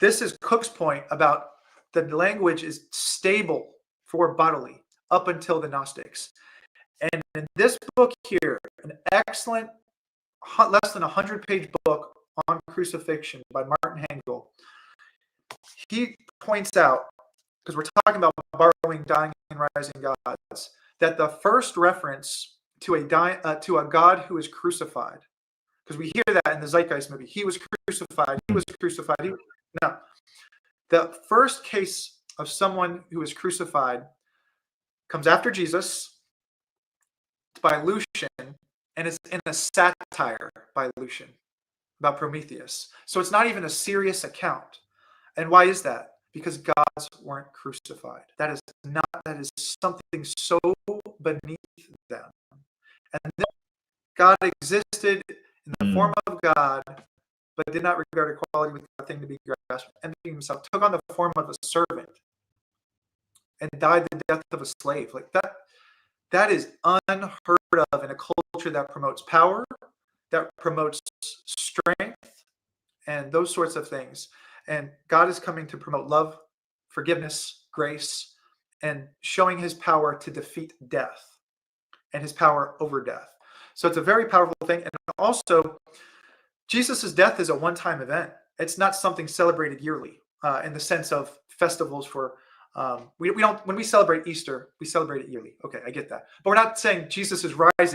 This is Cook's point about the language is stable for bodily up until the Gnostics. And in this book here, an excellent, less than 100-page book on crucifixion by Martin Hengel, he points out, because we're talking about borrowing, dying, and rising gods, that the first reference to a God who is crucified, because we hear that in the Zeitgeist movie, he was crucified, he was crucified. No, the first case of someone who is crucified comes after Jesus. It's by Lucian, and it's in a satire by Lucian about Prometheus. So it's not even a serious account. And why is that? Because gods weren't crucified. That is something so beneath them. And then God existed in the form of God, but did not regard equality with God thing to be grasped, and himself took on the form of a servant and died the death of a slave. Like that is unheard of in a culture that promotes power, that promotes strength, and those sorts of things. And God is coming to promote love, forgiveness, grace, and showing his power to defeat death and his power over death. So it's a very powerful thing. And also, Jesus' death is a one-time event. It's not something celebrated yearly in the sense of festivals for. We don't, when we celebrate Easter, we celebrate it yearly. Okay, I get that. But we're not saying Jesus is rising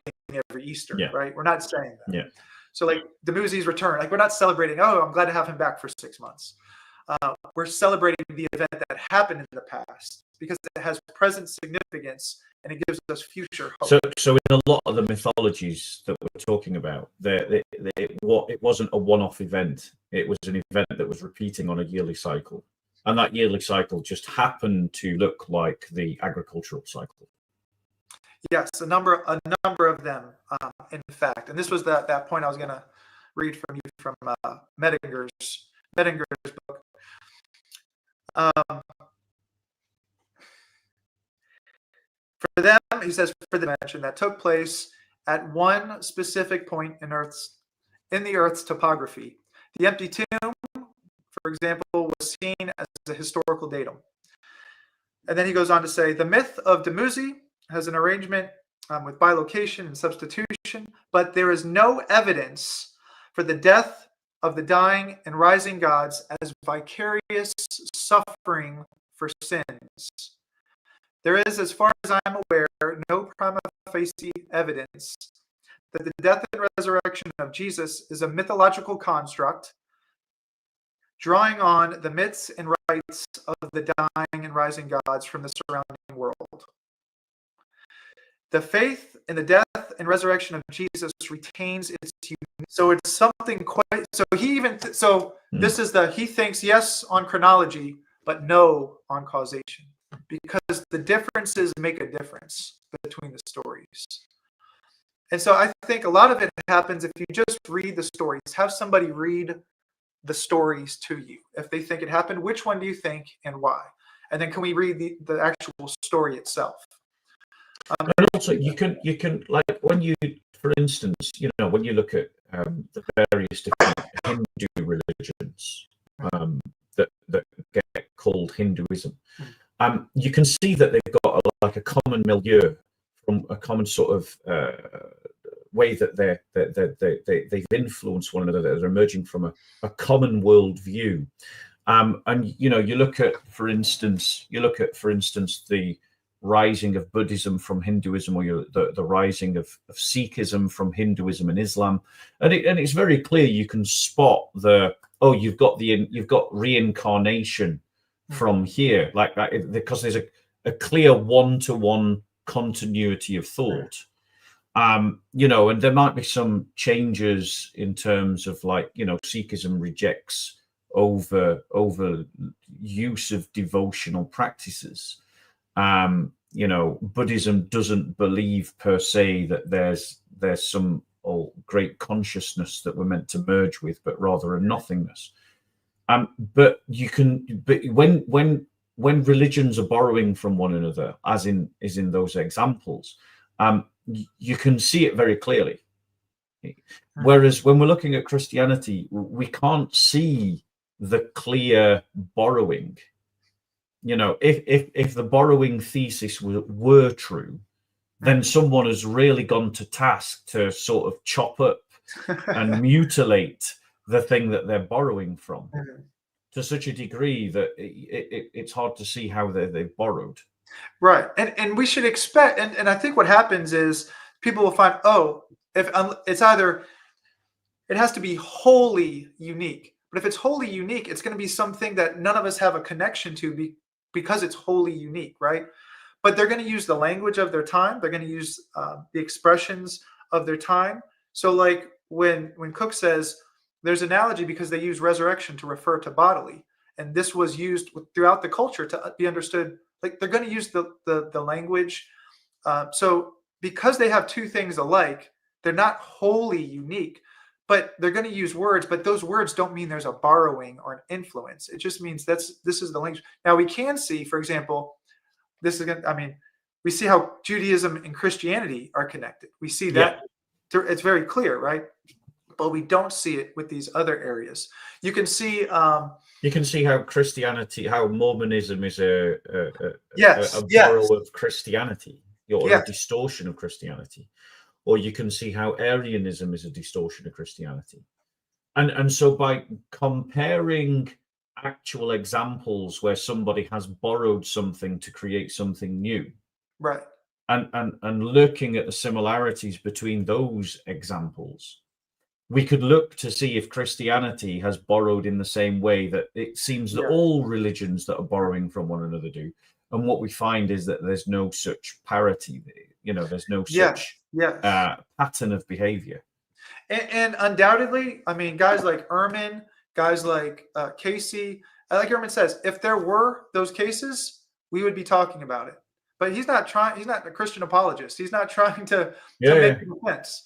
every Easter, right? We're not saying that. Yeah. So like Dumuzi's return, like we're not celebrating, oh, I'm glad to have him back for 6 months. We're celebrating the event that happened in the past because it has present significance and it gives us future hope. So in a lot of the mythologies that we're talking about, it wasn't a one-off event. It was an event that was repeating on a yearly cycle. And that yearly cycle just happened to look like the agricultural cycle. Yes, a number of them, in fact. And this was that point I was going to read from you from Medinger's book. For them, he says, for the dimension that took place at one specific point in the Earth's topography. The empty tomb, for example, was seen as a historical datum. And then he goes on to say, the myth of Dumuzi has an arrangement with bilocation and substitution, but there is no evidence for the death of the dying and rising gods as vicarious suffering for sins. There is, as far as I'm aware, no prima facie evidence that the death and resurrection of Jesus is a mythological construct drawing on the myths and rites of the dying and rising gods from the surrounding world. The faith in the death and resurrection of Jesus retains its unity. So it's something quite. So this is he thinks yes on chronology, but no on causation, because the differences make a difference between the stories. And so I think a lot of it happens if you just read the stories. Have somebody read the stories to you. If they think it happened, which one do you think and why? And then can we read the actual story itself? And also, you can like when you, for instance, when you look at the various different Hindu religions that get called Hinduism, you can see that they've got a common milieu, from a common sort of way that they've influenced one another, that are emerging from a common world view. And you look at, for instance, the rising of Buddhism from Hinduism, or the rising of Sikhism from Hinduism and Islam, and it's very clear. You can spot you've got reincarnation from here, like that, because there's a clear one-to-one continuity of thought. And there might be some changes in terms of, Sikhism rejects over use of devotional practices. Buddhism doesn't believe per se that there's some great consciousness that we're meant to merge with, but rather a nothingness. But when religions are borrowing from one another, as in those examples, you can see it very clearly. Whereas when we're looking at Christianity, we can't see the clear borrowing. If the borrowing thesis were true, then someone has really gone to task to sort of chop up and mutilate the thing that they're borrowing from to such a degree that it's hard to see how they've borrowed. Right. And we should expect, and I think what happens is people will find, if it's either, it has to be wholly unique. But if it's wholly unique, it's going to be something that none of us have a connection to because it's wholly unique, right? But they're going to use the language of their time. They're going to use the expressions of their time. So like when Cook says, there's analogy because they use resurrection to refer to bodily. And this was used throughout the culture to be understood. Like they're going to use the language. So because they have two things alike, they're not wholly unique, but they're going to use words. But those words don't mean there's a borrowing or an influence. It just means this is the language. Now we can see, for example, we see how Judaism and Christianity are connected. We see that it's very clear, right? But we don't see it with these other areas. You can see how Christianity, how Mormonism is a borrow of Christianity, or a distortion of Christianity, or you can see how Arianism is a distortion of Christianity. And so by comparing actual examples where somebody has borrowed something to create something new, Right. and looking at the similarities between those examples, we could look to see if Christianity has borrowed in the same way that it seems that Yeah. all religions that are borrowing from one another do. And what we find is that there's no such parity, there's no such Yes. pattern of behavior. And undoubtedly, I mean, guys like Ehrman, guys like Casey, like Ehrman says, if there were those cases, we would be talking about it. But he's not a Christian apologist. He's not trying to make a defense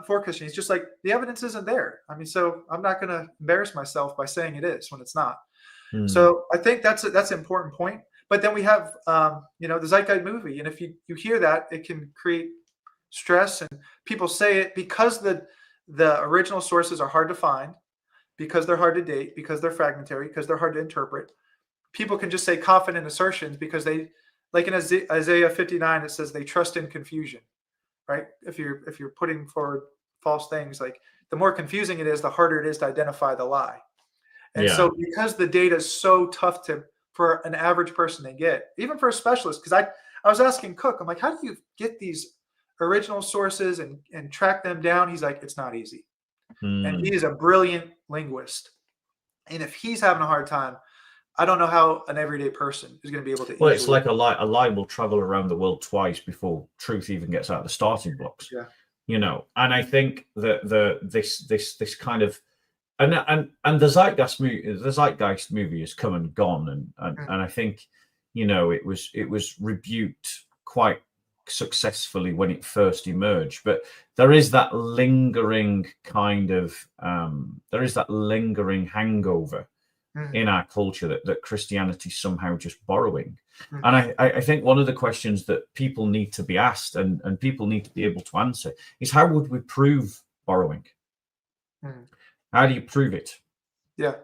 for Christian. He's just like, the evidence isn't there. I mean, so I'm not going to embarrass myself by saying it is when it's not. So I think that's an important point. But then we have, the Zeitgeist movie. And if you hear that, it can create stress, and people say it because the original sources are hard to find, because they're hard to date, because they're fragmentary, because they're hard to interpret. People can just say confident assertions because they, like in Isaiah 59, it says they trust in confusion, right? If you're putting forward false things, like the more confusing it is, the harder it is to identify the lie. And so because the data is so tough for an average person to get, even for a specialist, because I was asking Cook, I'm like, how do you get these original sources and track them down? He's like, it's not easy. And he is a brilliant linguist. And if he's having a hard time, I don't know how an everyday person is going to be able to. Well, it's like a lie will travel around the world twice before truth even gets out of the starting blocks. Yeah. And I think that this kind of and the Zeitgeist movie has come and gone, and I think it was rebuked quite successfully when it first emerged, but there is that lingering kind of hangover in our culture that Christianity is somehow just borrowing. And I think one of the questions that people need to be asked and people need to be able to answer is, how would we prove borrowing? How do you prove it? Yeah.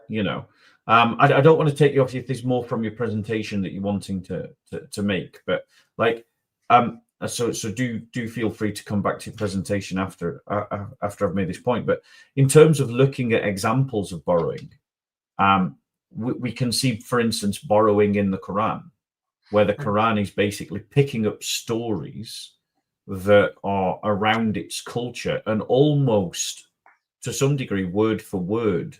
I don't want to take you off if there's more from your presentation that you're wanting to make, but so do feel free to come back to your presentation after I've made this point. But in terms of looking at examples of borrowing, we can see, for instance, borrowing in the Quran, where the Quran is basically picking up stories that are around its culture and almost, to some degree, word for word,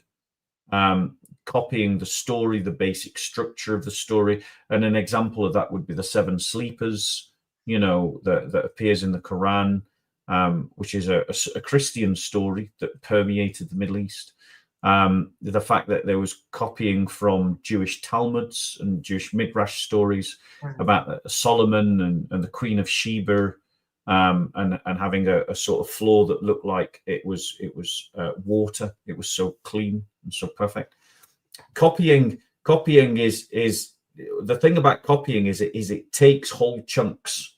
copying the story, the basic structure of the story. And an example of that would be the seven sleepers, that appears in the Quran, which is a Christian story that permeated the Middle East. The fact that there was copying from Jewish Talmuds and Jewish Midrash stories about Solomon and the Queen of Sheba, and having a sort of floor that looked like it was water. It was so clean and so perfect. Copying is the thing about copying is it takes whole chunks,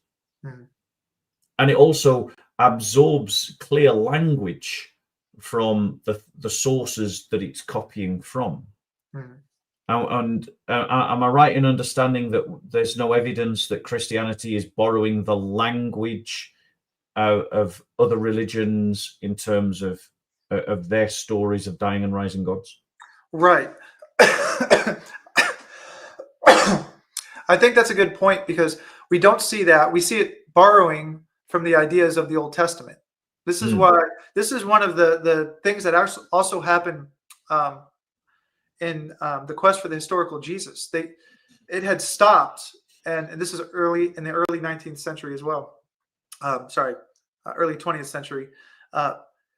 and it also absorbs clear language from the sources that it's copying from. And am I right in understanding that there's no evidence that Christianity is borrowing the language of other religions in terms of their stories of dying and rising gods? Right. I think that's a good point, because we don't see that. We see it borrowing from the ideas of the Old Testament. This is why this is one of the things that also happened in the quest for the historical Jesus. It had stopped, and this is in the early 19th century as well. Early 20th century.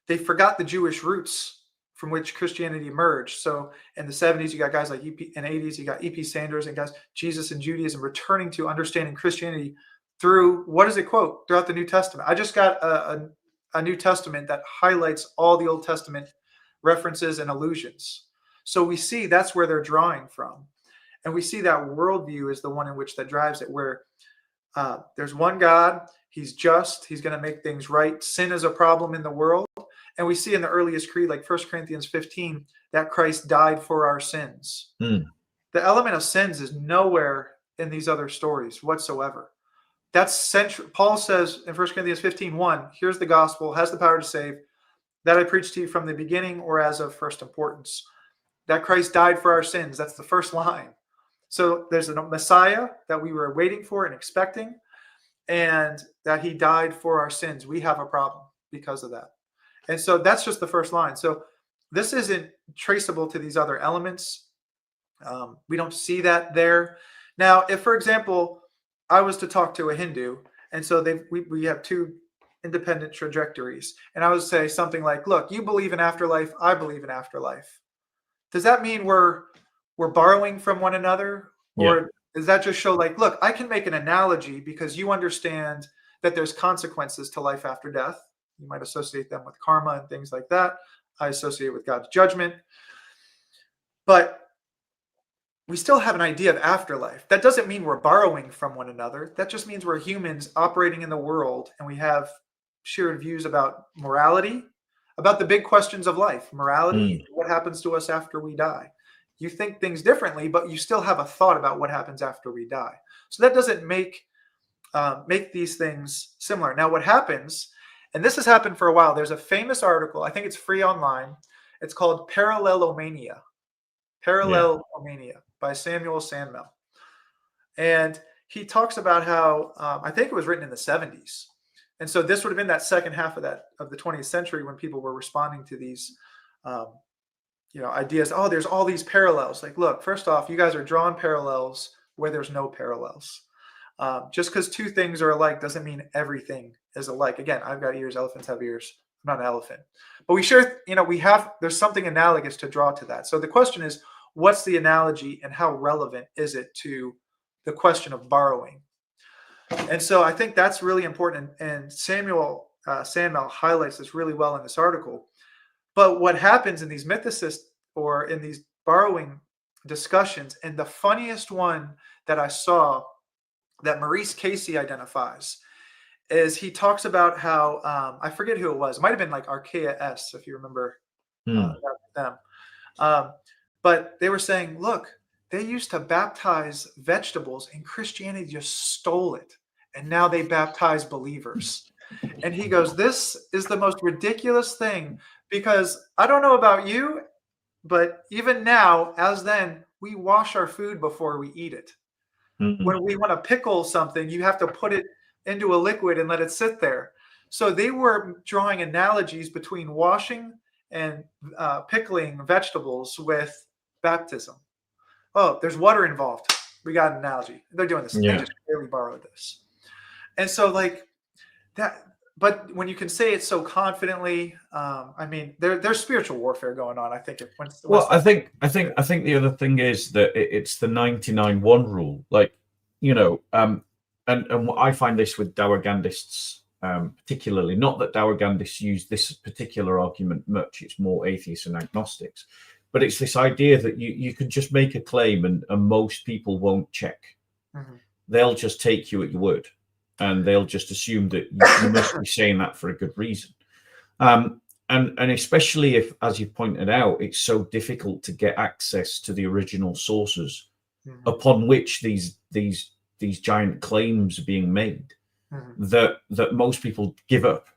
They forgot the Jewish roots from which Christianity emerged. So in the 70s, you got guys like in 80s, you got E.P. Sanders and guys, Jesus and Judaism, returning to understanding Christianity through, what does it quote? Throughout the New Testament. I just got a New Testament that highlights all the Old Testament references and allusions. So we see that's where they're drawing from. And we see that worldview is the one in which that drives it, where there's one God, he's just, he's going to make things right. Sin is a problem in the world. And we see in the earliest creed, like 1 Corinthians 15, that Christ died for our sins. The element of sins is nowhere in these other stories whatsoever. That's central. Paul says in 1 Corinthians 15:1, here's the gospel, has the power to save, that I preached to you from the beginning or as of first importance. That Christ died for our sins. That's the first line. So there's a Messiah that we were waiting for and expecting, and that he died for our sins. We have a problem because of that. And so that's just the first line. So this isn't traceable to these other elements. We don't see that there. Now, if, for example, I was to talk to a Hindu, and so we have two independent trajectories, and I would say something like, look, you believe in afterlife, I believe in afterlife. Does that mean we're borrowing from one another? Or does that just show like, look, I can make an analogy because you understand that there's consequences to life after death. You might associate them with karma and things like that. I associate with God's judgment. But we still have an idea of afterlife. That doesn't mean we're borrowing from one another. That just means we're humans operating in the world, and we have shared views about morality, about the big questions of life, morality, what happens to us after we die. You think things differently, but you still have a thought about what happens after we die. So that doesn't make these things similar. Now, what happens, and this has happened for a while, there's a famous article, I think it's free online. It's called Parallelomania. Parallelomania by Samuel Sandmel. And he talks about how, I think it was written in the 70s. And so this would have been that second half of the 20th century when people were responding to these ideas. Oh, there's all these parallels. Like, look, first off, you guys are drawing parallels where there's no parallels. Just because two things are alike doesn't mean everything is alike. Again, I've got ears, elephants have ears. I'm not an elephant. But we share, there's something analogous to draw to that. So the question is, what's the analogy and how relevant is it to the question of borrowing? And so I think that's really important. And Samuel Sandmel highlights this really well in this article. But what happens in these mythicists or in these borrowing discussions, and the funniest one that I saw that Maurice Casey identifies, is he talks about how, I forget who it was. It might have been like Archaea S, if you remember them. But they were saying, look, they used to baptize vegetables and Christianity just stole it. And now they baptize believers. And he goes, this is the most ridiculous thing, because I don't know about you, but even now, as then, we wash our food before we eat it. When we want to pickle something, you have to put it into a liquid and let it sit there. So they were drawing analogies between washing and pickling vegetables with baptism. Oh, there's water involved. We got an analogy. They're doing this. Yeah. They just really borrowed this. And so like that, but when you can say it so confidently, I mean, there's spiritual warfare going on. I think. I think the other thing is that it's the 99-1 rule. Like, and I find this with Dower Gandists particularly. Not that Dower Gandists use this particular argument much. It's more atheists and agnostics. But it's this idea that you can just make a claim and most people won't check. They'll just take you at your word. And they'll just assume that you must be saying that for a good reason. And especially if, as you pointed out, it's so difficult to get access to the original sources upon which these giant claims are being made, that most people give up.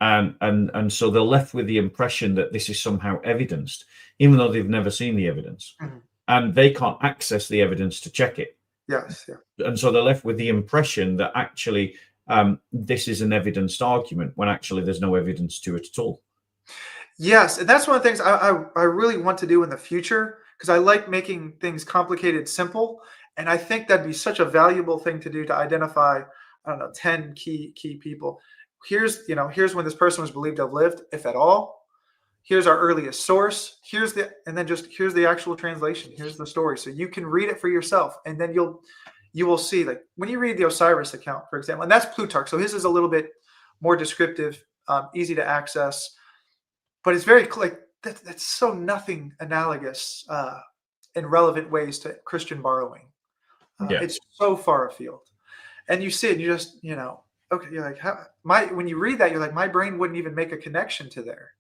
And so they're left with the impression that this is somehow evidenced, even though they've never seen the evidence. And they can't access the evidence to check it. Yes. Yeah. And so they're left with the impression that actually this is an evidenced argument when actually there's no evidence to it at all. Yes. And that's one of the things I really want to do in the future, because I like making things complicated simple. And I think that'd be such a valuable thing to do, to identify, 10 key people. Here's when this person was believed to have lived, if at all. Here's our earliest source. Here's the actual translation. Here's the story. So you can read it for yourself. And then you will see, like when you read the Osiris account, for example, and that's Plutarch. So his is a little bit more descriptive, easy to access, but it's very like that's so nothing analogous in relevant ways to Christian borrowing. It's so far afield, and you see it and you just, okay, you're like, when you read that, you're like, my brain wouldn't even make a connection to there.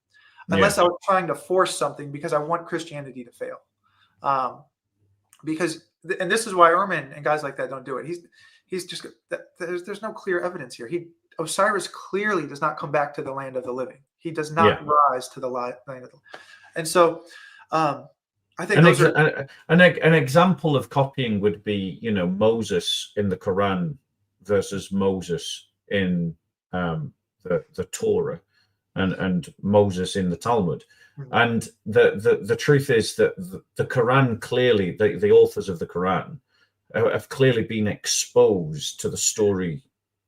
Unless I was trying to force something because I want Christianity to fail. And this is why Ehrman and guys like that don't do it. he's just there's no clear evidence here. Osiris clearly does not come back to the land of the living. He does not rise to the land of the, and so I think an example of copying would be, Moses in the Quran versus Moses in the Torah, and Moses in the Talmud. Mm-hmm. And the truth is that the Quran clearly, the authors of the Quran have clearly been exposed to the story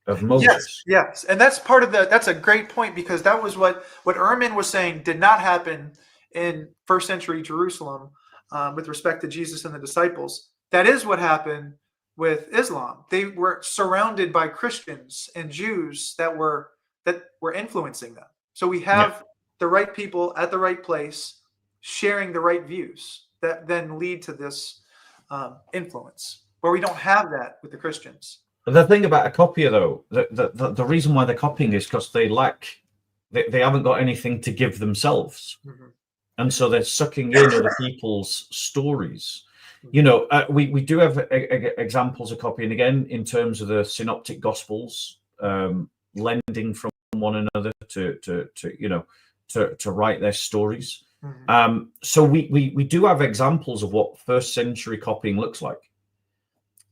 of Moses. Yes, and that's part of that's a great point, because that was what Ehrman was saying did not happen in first century Jerusalem with respect to Jesus and the disciples. That is what happened with Islam. They were surrounded by Christians and Jews that were influencing them. So we have the right people at the right place sharing the right views that then lead to this influence, where we don't have that with the Christians. The thing about a copier, though, the reason why they're copying is because they haven't got anything to give themselves. Mm-hmm. And so they're sucking in other people's stories. We do have examples of copying, again, in terms of the synoptic gospels, lending from one another to write their stories. Mm-hmm. So we do have examples of what first century copying looks like.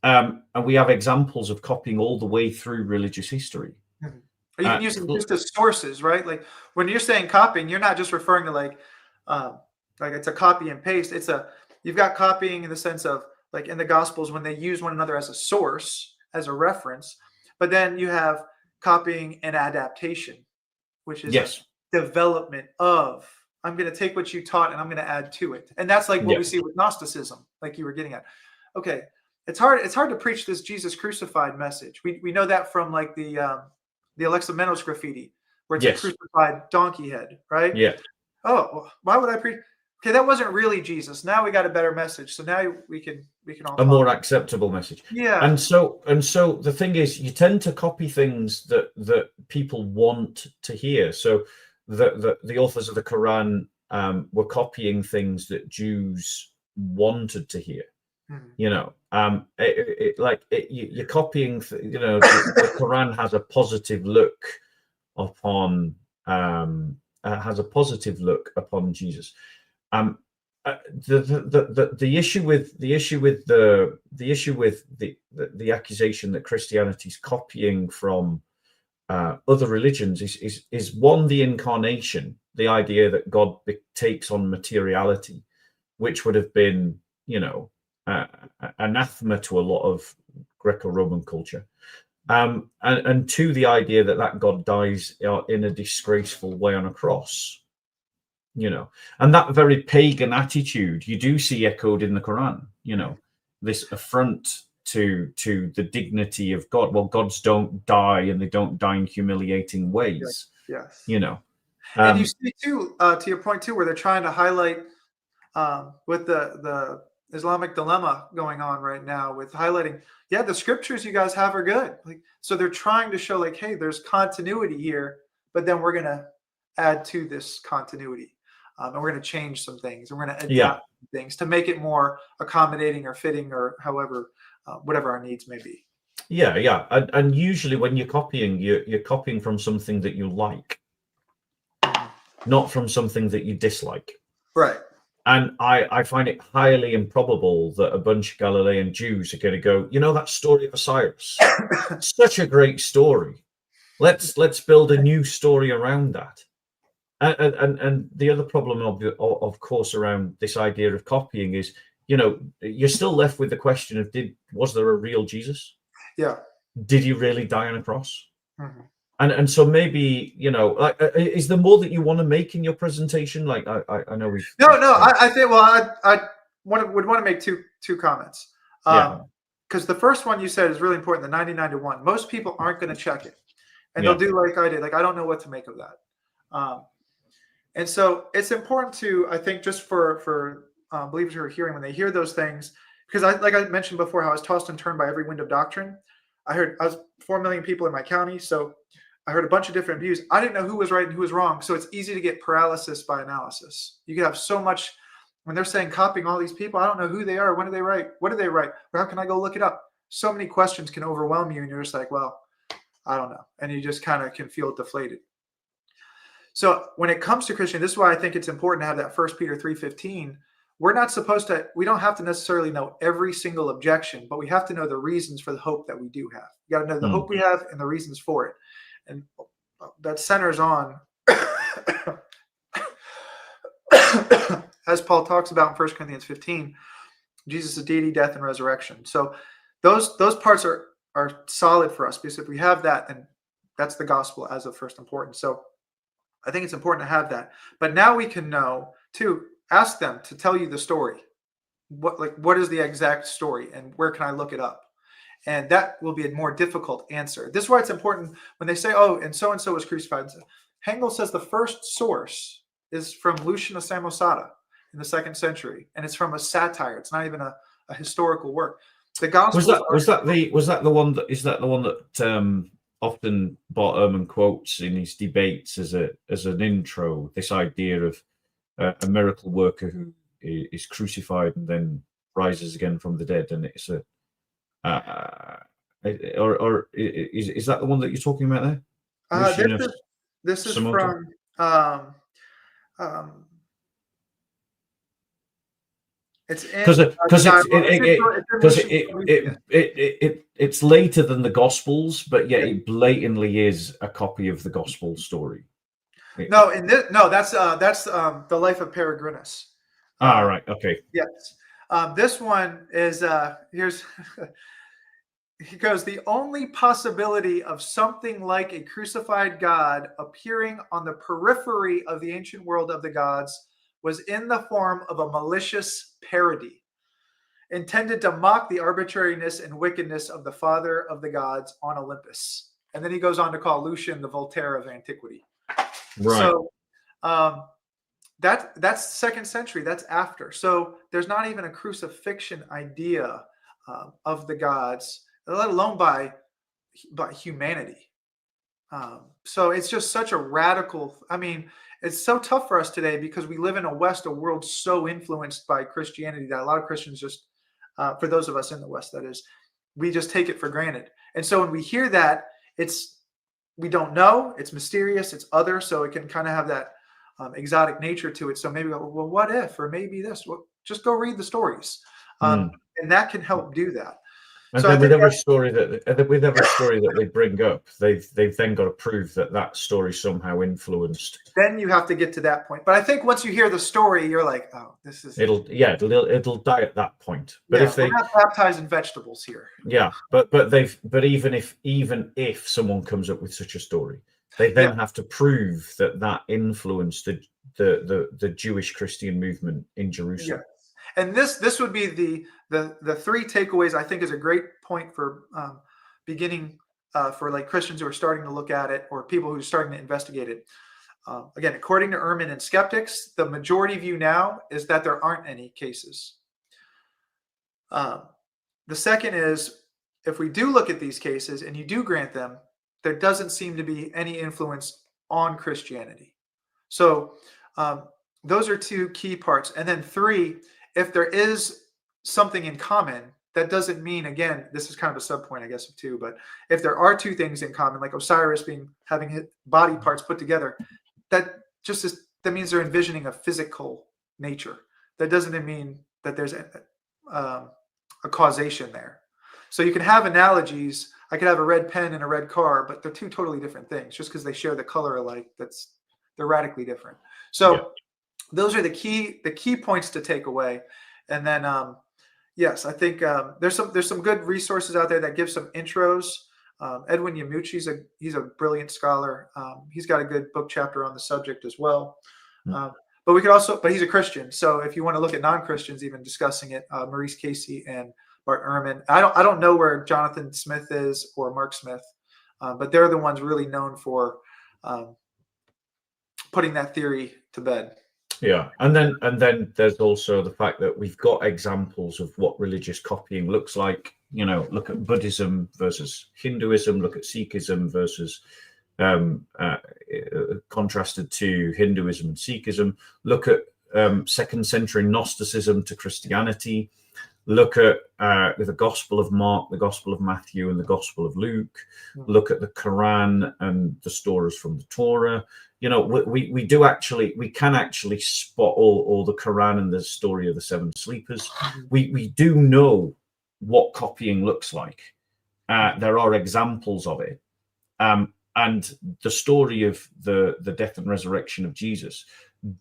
And we have examples of copying all the way through religious history. Mm-hmm. Are you can use them just as sources, right? Like when you're saying copying, you're not just referring to like it's a copy and paste. You've got copying in the sense of like in the Gospels when they use one another as a source, as a reference, but then you have copying and adaptation, which is development of, I'm going to take what you taught and I'm going to add to it. And that's like what we see with Gnosticism, like you were getting at. Okay. It's hard to preach this Jesus crucified message. We know that from like the Alexamenos graffiti, where it's a crucified donkey head, right? Yeah. Oh, well, why would I preach? Okay, that wasn't really Jesus. Now we got a better message. So now we can all a more acceptable message. Yeah. And so the thing is, you tend to copy things that people want to hear. So the authors of the Quran were copying things that Jews wanted to hear. Mm-hmm. You're copying. The Quran has a positive look upon Jesus. The issue with the accusation that Christianity is copying from other religions is one, the incarnation, the idea that God takes on materiality, which would have been anathema to a lot of Greco-Roman culture, and two, the idea that God dies in a disgraceful way on a cross. And that very pagan attitude you do see echoed in the Quran, this affront to the dignity of God. Well, gods don't die, and they don't die in humiliating ways. Yes. And you see too, to your point too, where they're trying to highlight with the Islamic dilemma going on right now, with highlighting, the scriptures you guys have are good. So they're trying to show like, hey, there's continuity here, but then we're going to add to this continuity. And we're going to change some things, and we're going to adapt things to make it more accommodating or fitting, or however, whatever our needs may be. Yeah. And usually when you're copying, you're copying from something that you like, not from something that you dislike. Right. And I find it highly improbable that a bunch of Galilean Jews are going to go, that story of Osiris, such a great story. Let's build a new story around that. And the other problem, of course, around this idea of copying is, you're still left with the question of, was there a real Jesus? Yeah. Did he really die on a cross? Mm-hmm. And so maybe, is there more that you want to make in your presentation? Like, I know we've... No, I think, I would want to make two comments. Because the first one you said is really important, the 99 to 1. Most people aren't going to check it. And they'll do like I did. Like, I don't know what to make of that. And so it's important to, I think, just for believers who are hearing, when they hear those things, because like I mentioned before, how I was tossed and turned by every wind of doctrine. I was 4 million people in my county, so I heard a bunch of different views. I didn't know who was right and who was wrong, so it's easy to get paralysis by analysis. You could have so much, when they're saying copying all these people, I don't know who they are. When do they write? What do they write? Or how can I go look it up? so many questions can overwhelm you, and you're just like, well, I don't know, and you just kind of can feel deflated. So when it comes to Christian, this is why I think it's important to have that 1 Peter 3:15. We don't have to necessarily know every single objection, but we have to know the reasons for the hope that we do have. You got to know the hope we have and the reasons for it. And that centers on, as Paul talks about in 1 Corinthians 15, Jesus' deity, death, and resurrection. So those parts are solid for us, because if we have that, then that's the gospel as of first importance. So I think it's important to have that. But now we can know, too, ask them to tell you the story. What is the exact story, and where can I look it up? And that will be a more difficult answer. This is why it's important when they say, oh, and so was crucified. Hengel says the first source is from Lucian of Samosata in the 2nd century, and it's from a satire. It's not even a historical work. The gospel is that the one that often Bart Ehrman quotes in his debates as an intro, this idea of a miracle worker who is crucified and then rises again from the dead, and it's is that the one that you're talking about there? This is from because it's later than the Gospels, but yet it blatantly is a copy of the Gospel story. That's the life of Peregrinus. Right, okay. Yes, this one is here's. He goes, the only possibility of something like a crucified God appearing on the periphery of the ancient world of the gods was in the form of a malicious parody, intended to mock the arbitrariness and wickedness of the father of the gods on Olympus. And then he goes on to call Lucian the Voltaire of antiquity. Right. So that's 2nd century. That's after. So there's not even a crucifixion idea of the gods, let alone by humanity. So it's just such a radical. I mean, it's so tough for us today because we live in a world so influenced by Christianity that a lot of Christians just, for those of us in the West, that is, we just take it for granted. And so when we hear that, we don't know, it's mysterious, it's other, so it can kind of have that exotic nature to it. So maybe, well, what if, or maybe this? Well, just go read the stories, and that can help do that. And so then with every story that they bring up, they've then got to prove that story somehow influenced. Then you have to get to that point. But I think once you hear the story, you're like, oh, this is. It'll die at that point. But if we're not baptized in vegetables here. Yeah, but even if someone comes up with such a story, they then have to prove that influenced the Jewish Christian movement in Jerusalem. Yeah. And this would be the 3 takeaways. I think is a great point for beginning for like Christians who are starting to look at it, or people who are starting to investigate it. Again, according to Ehrman and skeptics, the majority view now is that there aren't any cases. The second is, if we do look at these cases and you do grant them, there doesn't seem to be any influence on Christianity. So those are 2 key parts. And then 3, if there is something in common, that doesn't mean, again, this is kind of a sub point, I guess, of 2, but if there are 2 things in common, like Osiris having his body parts put together, that means they're envisioning a physical nature. That doesn't mean that there's a causation there. So you can have analogies. I could have a red pen and a red car, but they're 2 totally different things. Just because they share the color alike, they're radically different. So those are the key points to take away. And then yes, I think there's some good resources out there that give some intros. Edwin Yamuchi, he's a brilliant scholar. He's got a good book chapter on the subject as well. But he's a Christian. So if you want to look at non-Christians even discussing it, Maurice Casey and Bart Ehrman. I don't know where Jonathan Smith is or Mark Smith, but they're the ones really known for putting that theory to bed. Yeah, and then there's also the fact that we've got examples of what religious copying looks like. You know, look at Buddhism versus Hinduism. Look at Sikhism versus contrasted to Hinduism and Sikhism. Look at 2nd century Gnosticism to Christianity. Look at the Gospel of Mark, the Gospel of Matthew, and the Gospel of Luke. Look at the Quran and the stories from the Torah. You know, we can actually spot all the Quran and the story of the seven sleepers. We do know what copying looks like. There are examples of it. And the story of the death and resurrection of Jesus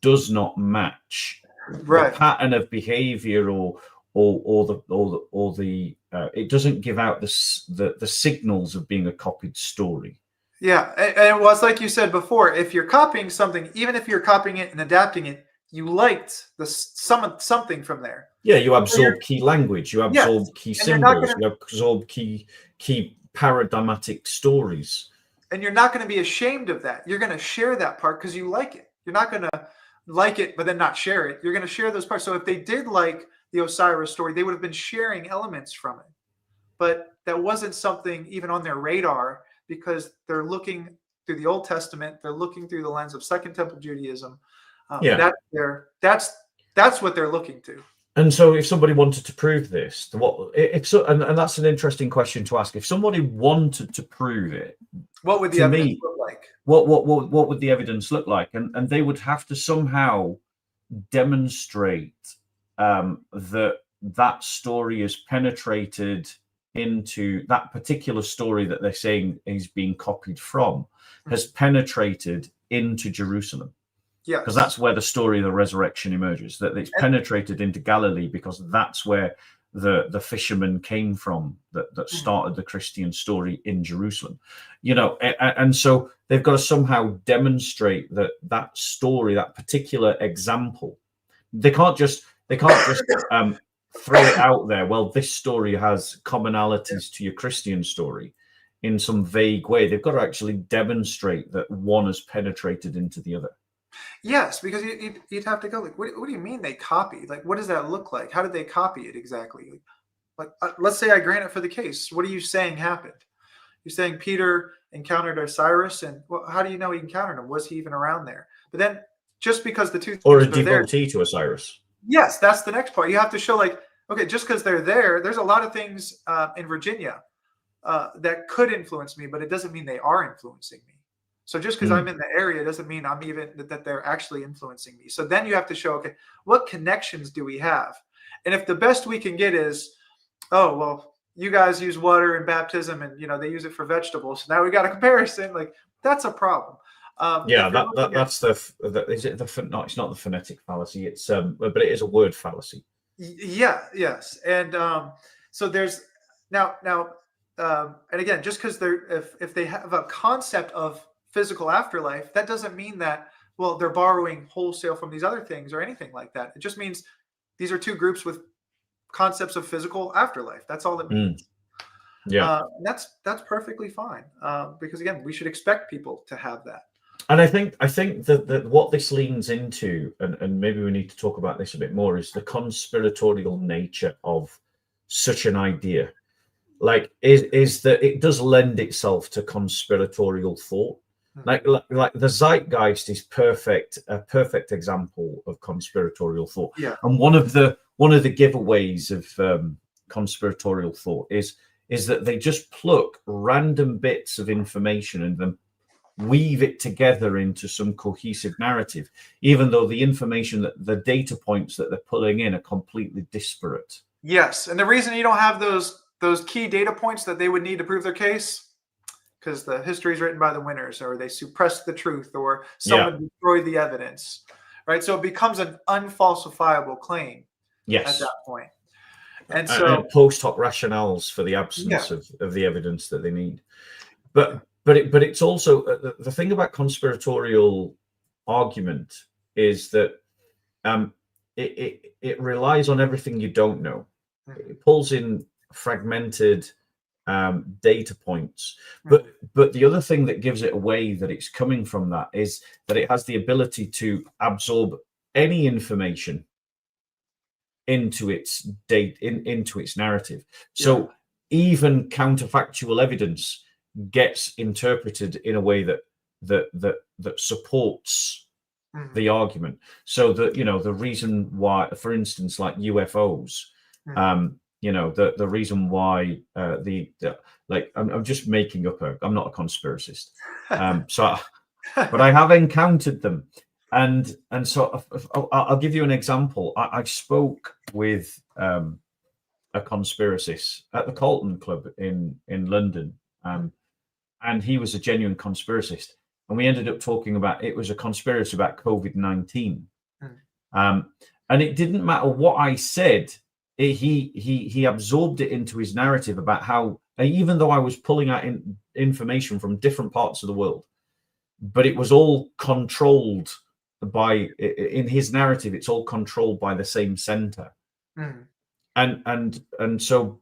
does not match the pattern of behavior or the it doesn't give out the signals of being a copied story. Yeah, and it was like you said before, if you're copying something, even if you're copying it and adapting it, you liked something from there. Yeah, you absorb key language, you absorb key symbols, you absorb key paradigmatic stories. And you're not going to be ashamed of that. You're going to share that part because you like it. You're not going to like it, but then not share it. You're going to share those parts. So if they did like the Osiris story, they would have been sharing elements from it. But that wasn't something even on their radar because they're looking through the Old Testament. They're looking through the lens of Second Temple Judaism. That's what they're looking to. And so if somebody wanted to prove this, and that's an interesting question to ask. If somebody wanted to prove it, what would the evidence look like? What would the evidence look like? And they would have to somehow demonstrate that story is penetrated into that particular story that they're saying is being copied from, has penetrated into Jerusalem. Yeah, because that's where the story of the resurrection emerges. That it's penetrated into Galilee because that's where the fishermen came from that started the Christian story in Jerusalem. You know, and so they've got to somehow demonstrate that story, that particular example. They can't just throw it out there. Well, this story has commonalities to your Christian story in some vague way. They've got to actually demonstrate that one has penetrated into the other. Yes, because you'd have to go like, what do you mean they copied? Like, what does that look like? How did they copy it exactly? Like, let's say I grant it for the case. What are you saying happened? You're saying Peter encountered Osiris, and well, how do you know he encountered him? Was he even around there? But then, just because the two or a devotee to Osiris. Yes, that's the next part. You have to show like, okay, just because they're there, there's a lot of things in Virginia that could influence me, but it doesn't mean they are influencing me. So just because I'm in the area doesn't mean I'm even that they're actually influencing me. So then you have to show, okay, what connections do we have? And if the best we can get is, oh, well, you guys use water in baptism and, they use it for vegetables. So now we got a comparison. Like, that's a problem. That's is it the no, it's not the phonetic fallacy. It's but it is a word fallacy. Yeah. Yes. And so there's now and again, just because if they have a concept of physical afterlife, that doesn't mean that, well, they're borrowing wholesale from these other things or anything like that. It just means these are two groups with concepts of physical afterlife. That's all it means. And that's perfectly fine because again, we should expect people to have that. And I think that what this leans into, and maybe we need to talk about this a bit more, is the conspiratorial nature of such an idea. Like, is that it does lend itself to conspiratorial thought. Like the zeitgeist is a perfect example of conspiratorial thought. Yeah. And one of the giveaways of conspiratorial thought is that they just pluck random bits of information and then weave it together into some cohesive narrative, even though the information, that the data points that they're pulling in are completely disparate. Yes, and the reason you don't have those key data points that they would need to prove their case, because the history is written by the winners, or they suppressed the truth, or someone destroyed the evidence, right? So it becomes an unfalsifiable claim at that point. And so post hoc rationales for the absence of the evidence that they need. But it's also the thing about conspiratorial argument is that it relies on everything you don't know. It pulls in fragmented data points, but the other thing that gives it away that it's coming from that is that it has the ability to absorb any information into its into its narrative. So even counterfactual evidence gets interpreted in a way that supports the argument. So that the reason why, for instance, like UFOs, You know, the reason why like I'm just making up I'm not a conspiracist, but I have encountered them, and so I'll give you an example. I spoke with a conspiracist at the Colton Club in London, and he was a genuine conspiracist, and we ended up talking about it was a conspiracy about COVID-19, and it didn't matter what I said. He absorbed it into his narrative about how, even though I was pulling out information from different parts of the world, but it was all controlled by, in his narrative, it's all controlled by the same center. And so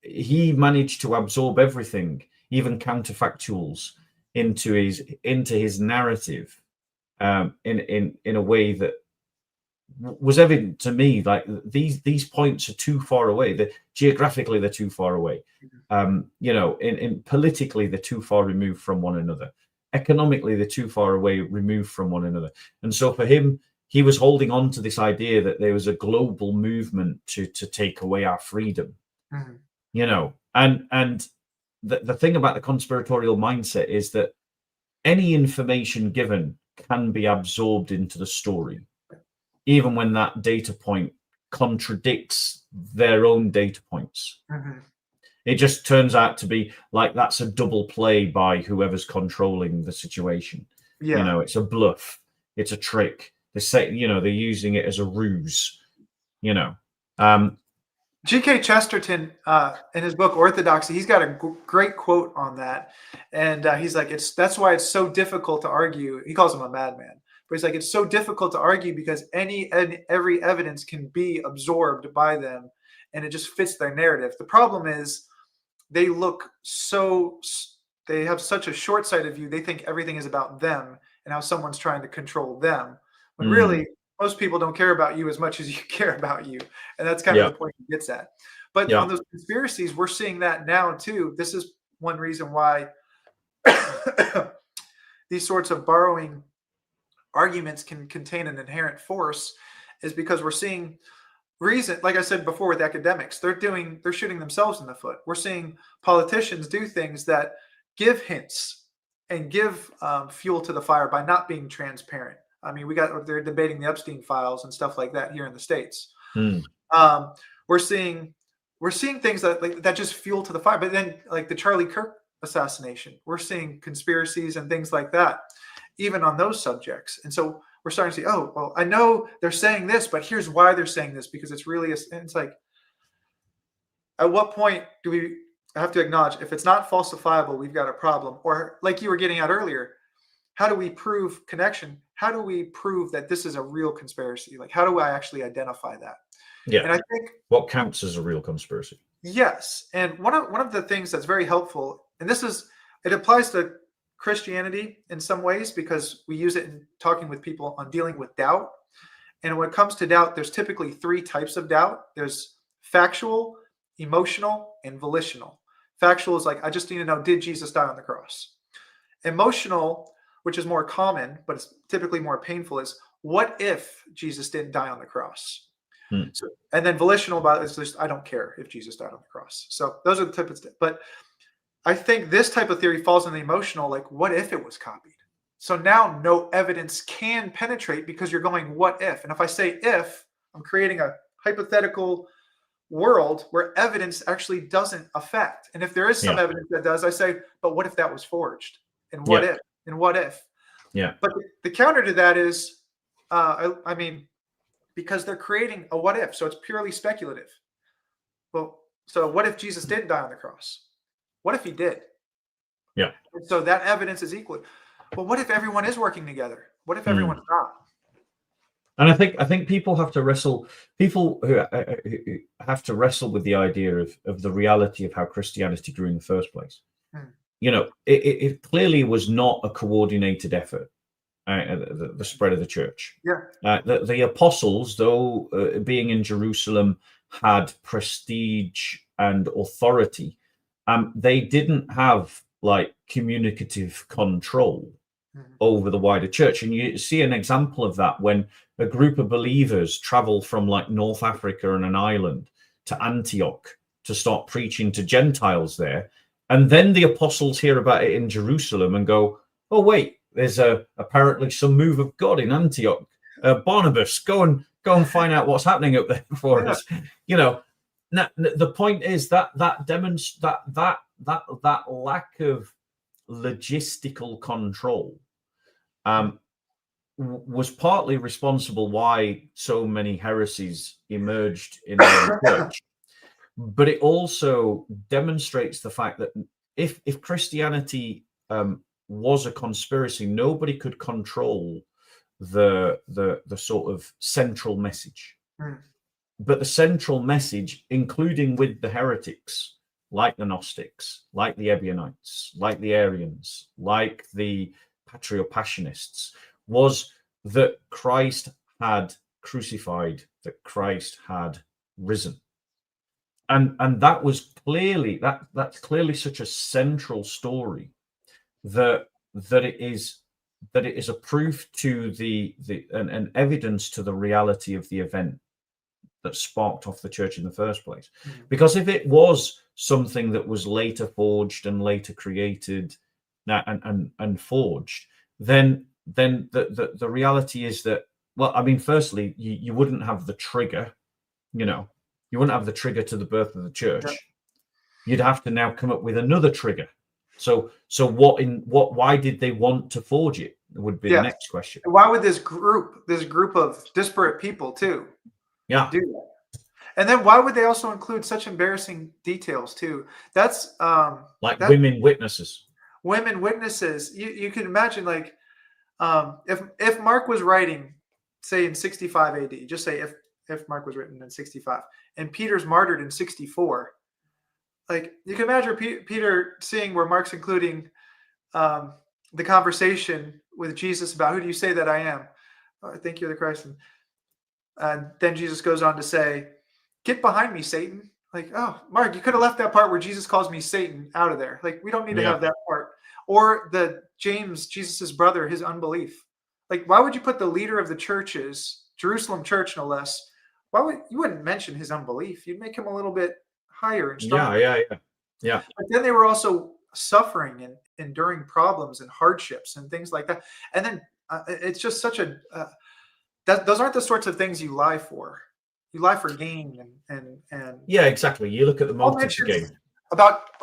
he managed to absorb everything, even counterfactuals, into his narrative, in a way that was evident to me. Like these points are too far away. Geographically they're too far away. You know, in politically they're too far removed from one another. Economically they're too far away removed from one another. And so for him, he was holding on to this idea that there was a global movement to take away our freedom. You know, and the thing about the conspiratorial mindset is that any information given can be absorbed into the story, even when that data point contradicts their own data points. It just turns out to be like that's a double play by whoever's controlling the situation. You know, it's a bluff, it's a trick. They say, you know, they're using it as a ruse. You know, G.K. Chesterton, in his book Orthodoxy, he's got a great quote on that, and he's like, that's why it's so difficult to argue. He calls him a madman. But he's like, it's so difficult to argue because every evidence can be absorbed by them, and it just fits their narrative. The problem is they have such a short-sighted view. They think everything is about them and how someone's trying to control them, when really most people don't care about you as much as you care about you. And that's kind of the point he gets at. But on those conspiracies, we're seeing that now too. This is one reason why these sorts of borrowing arguments can contain an inherent force, is because we're seeing reason, like I said before with academics, they're shooting themselves in the foot. We're seeing politicians do things that give hints and give fuel to the fire by not being transparent. I mean, they're debating the Epstein files and stuff like that here in the States. We're seeing things that just fuel to the fire. But then, like the Charlie Kirk assassination, we're seeing conspiracies and things like that, even on those subjects. And so we're starting to see, oh, well, I know they're saying this, but here's why they're saying this, because it's really, it's like, at what point do we have to acknowledge if it's not falsifiable, we've got a problem? Or like you were getting at earlier, how do we prove connection? How do we prove that this is a real conspiracy? Like, how do I actually identify that? Yeah. And I think what counts as a real conspiracy? Yes. And one of the things that's very helpful, and it applies to Christianity in some ways, because we use it in talking with people on dealing with doubt. And when it comes to doubt, there's typically 3 types of doubt. There's factual, emotional, and volitional. Factual is like, I just need to know, did Jesus die on the cross? Emotional, which is more common, but it's typically more painful, is what if Jesus didn't die on the cross? So, and then volitional about it is just, I don't care if Jesus died on the cross. So those are the types of, but I think this type of theory falls in the emotional, like, what if it was copied? So now no evidence can penetrate because you're going, what if? And if I say if, I'm creating a hypothetical world where evidence actually doesn't affect. And if there is some evidence that does, I say, but what if that was forged? And what if? And what if? Yeah. But the counter to that is, I mean, because they're creating a what if, so it's purely speculative. Well, so what if Jesus didn't die on the cross? What if he did? Yeah. And so that evidence is equal. Well, what if everyone is working together? What if everyone's not? And I think people have to wrestle. People who have to wrestle with the idea of the reality of how Christianity grew in the first place. You know, it clearly was not a coordinated effort. The spread of the church. The apostles, though being in Jerusalem, had prestige and authority. They didn't have like communicative control over the wider church. And you see an example of that when a group of believers travel from like North Africa and an island to Antioch to start preaching to Gentiles there. And then the apostles hear about it in Jerusalem and go, oh, wait, there's apparently some move of God in Antioch. Barnabas, go and find out what's happening up there for us. You know, now, the point is that that lack of logistical control was partly responsible why so many heresies emerged in the church. But it also demonstrates the fact that if Christianity was a conspiracy, nobody could control the sort of central message. But the central message, including with the heretics, like the Gnostics, like the Ebionites, like the Arians, like the Patriot-Passionists, was that Christ had crucified, that Christ had risen. And that was clearly that's clearly such a central story that it is a proof to an evidence to the reality of the event that sparked off the church in the first place. Because if it was something that was later forged and later created and forged, then the reality is that, well, I mean, firstly, you wouldn't have the trigger, you know. You wouldn't have the trigger to the birth of the church. Yeah. You'd have to now come up with another trigger. So why did they want to forge it? Would be the next question. Why would this group of disparate people too do that? And then why would they also include such embarrassing details too? That's women witnesses. Women witnesses. You can imagine, like, if Mark was writing, say, in 65 AD, just say if Mark was written in 65 and Peter's martyred in 64, like, you can imagine Peter seeing where Mark's including the conversation with Jesus about, who do you say that I am? Oh, I think you're the Christ. And then Jesus goes on to say, get behind me, Satan. Like, oh, Mark, you could have left that part where Jesus calls me Satan out of there. Like, we don't need to have that part. Or the James, Jesus's brother, his unbelief. Like, why would you put the leader of the churches, Jerusalem church no less, you wouldn't mention his unbelief? You'd make him a little bit higher and stronger. Yeah. But then they were also suffering and enduring problems and hardships and things like that. And then it's just such a those aren't the sorts of things you lie for. You lie for gain and yeah, exactly. You look at the motive gain.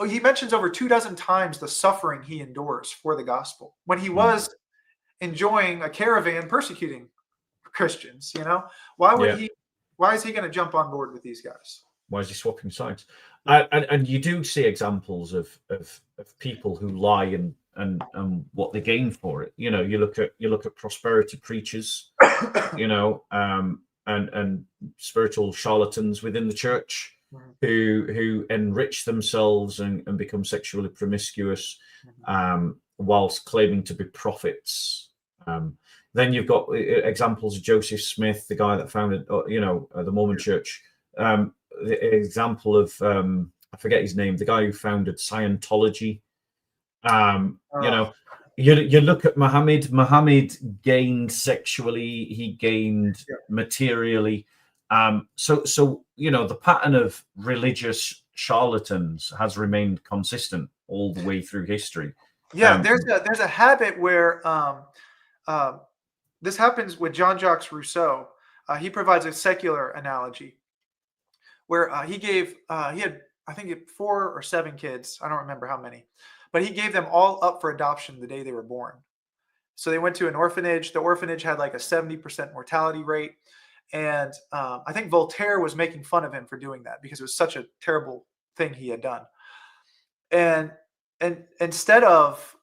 He mentions over 24 times the suffering he endures for the gospel when he was enjoying a caravan persecuting Christians. You know, why is he going to jump on board with these guys? Why is he swapping sides? And you do see examples of people who lie and what they gain for it. You know, you look at prosperity preachers, you know, and spiritual charlatans within the church who enrich themselves and become sexually promiscuous, whilst claiming to be prophets. Then you've got examples of Joseph Smith, the guy that founded, the Mormon Church. The example of I forget his name, the guy who founded Scientology. You know, you look at Muhammad. Muhammad gained sexually, he gained materially. So you know, the pattern of religious charlatans has remained consistent all the way through history. Yeah, there's a habit where this happens with Jean-Jacques Rousseau. He provides a secular analogy where he had, I think, 4 or 7 kids. I don't remember how many, but he gave them all up for adoption the day they were born. So they went to an orphanage. The orphanage had like a 70% mortality rate. And I think Voltaire was making fun of him for doing that because it was such a terrible thing he had done. And instead of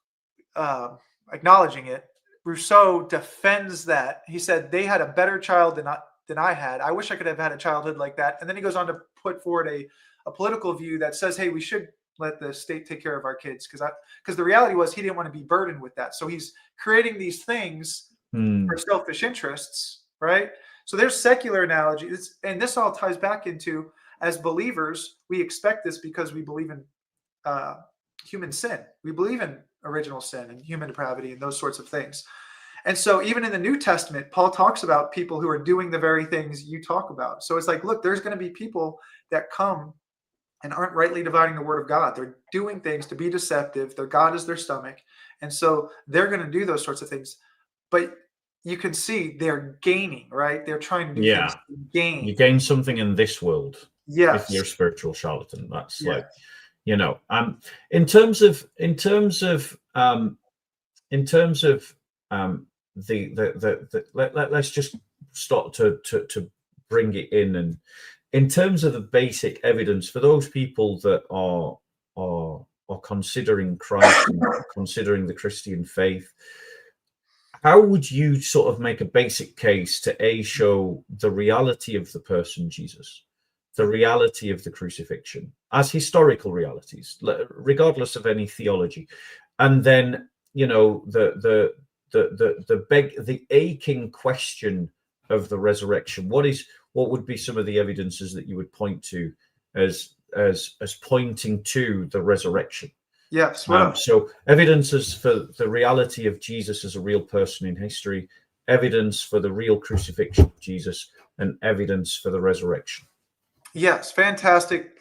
acknowledging it, Rousseau defends that. He said, they had a better child than I had. I wish I could have had a childhood like that. And then he goes on to put forward a political view that says, hey, we should let the state take care of our kids, because the reality was he didn't want to be burdened with that. So he's creating these things for selfish interests, right? So there's secular analogies, and this all ties back into, as believers, we expect this because we believe in human sin. We believe in original sin and human depravity and those sorts of things. And so even in the New Testament, Paul talks about people who are doing the very things you talk about. So it's like, look, there's going to be people that come and aren't rightly dividing the word of God. They're doing things to be deceptive. Their God is their stomach. And so they're going to do those sorts of things. But you can see they're gaining, right? They're trying to do things to gain. You gain something in this world. Yes. If you're a spiritual charlatan. That's Yes. like, you know, in terms of let's just start to bring it in, and in terms of the basic evidence for those people that are considering Christ and considering the Christian faith, how would you sort of make a basic case to show the reality of the person Jesus, the reality of the crucifixion as historical realities, regardless of any theology, and then, you know, the aching question of the resurrection? What would be some of the evidences that you would point to as pointing to the resurrection? Yes. So evidences for the reality of Jesus as a real person in history, evidence for the real crucifixion of Jesus, and evidence for the resurrection. Yes. Fantastic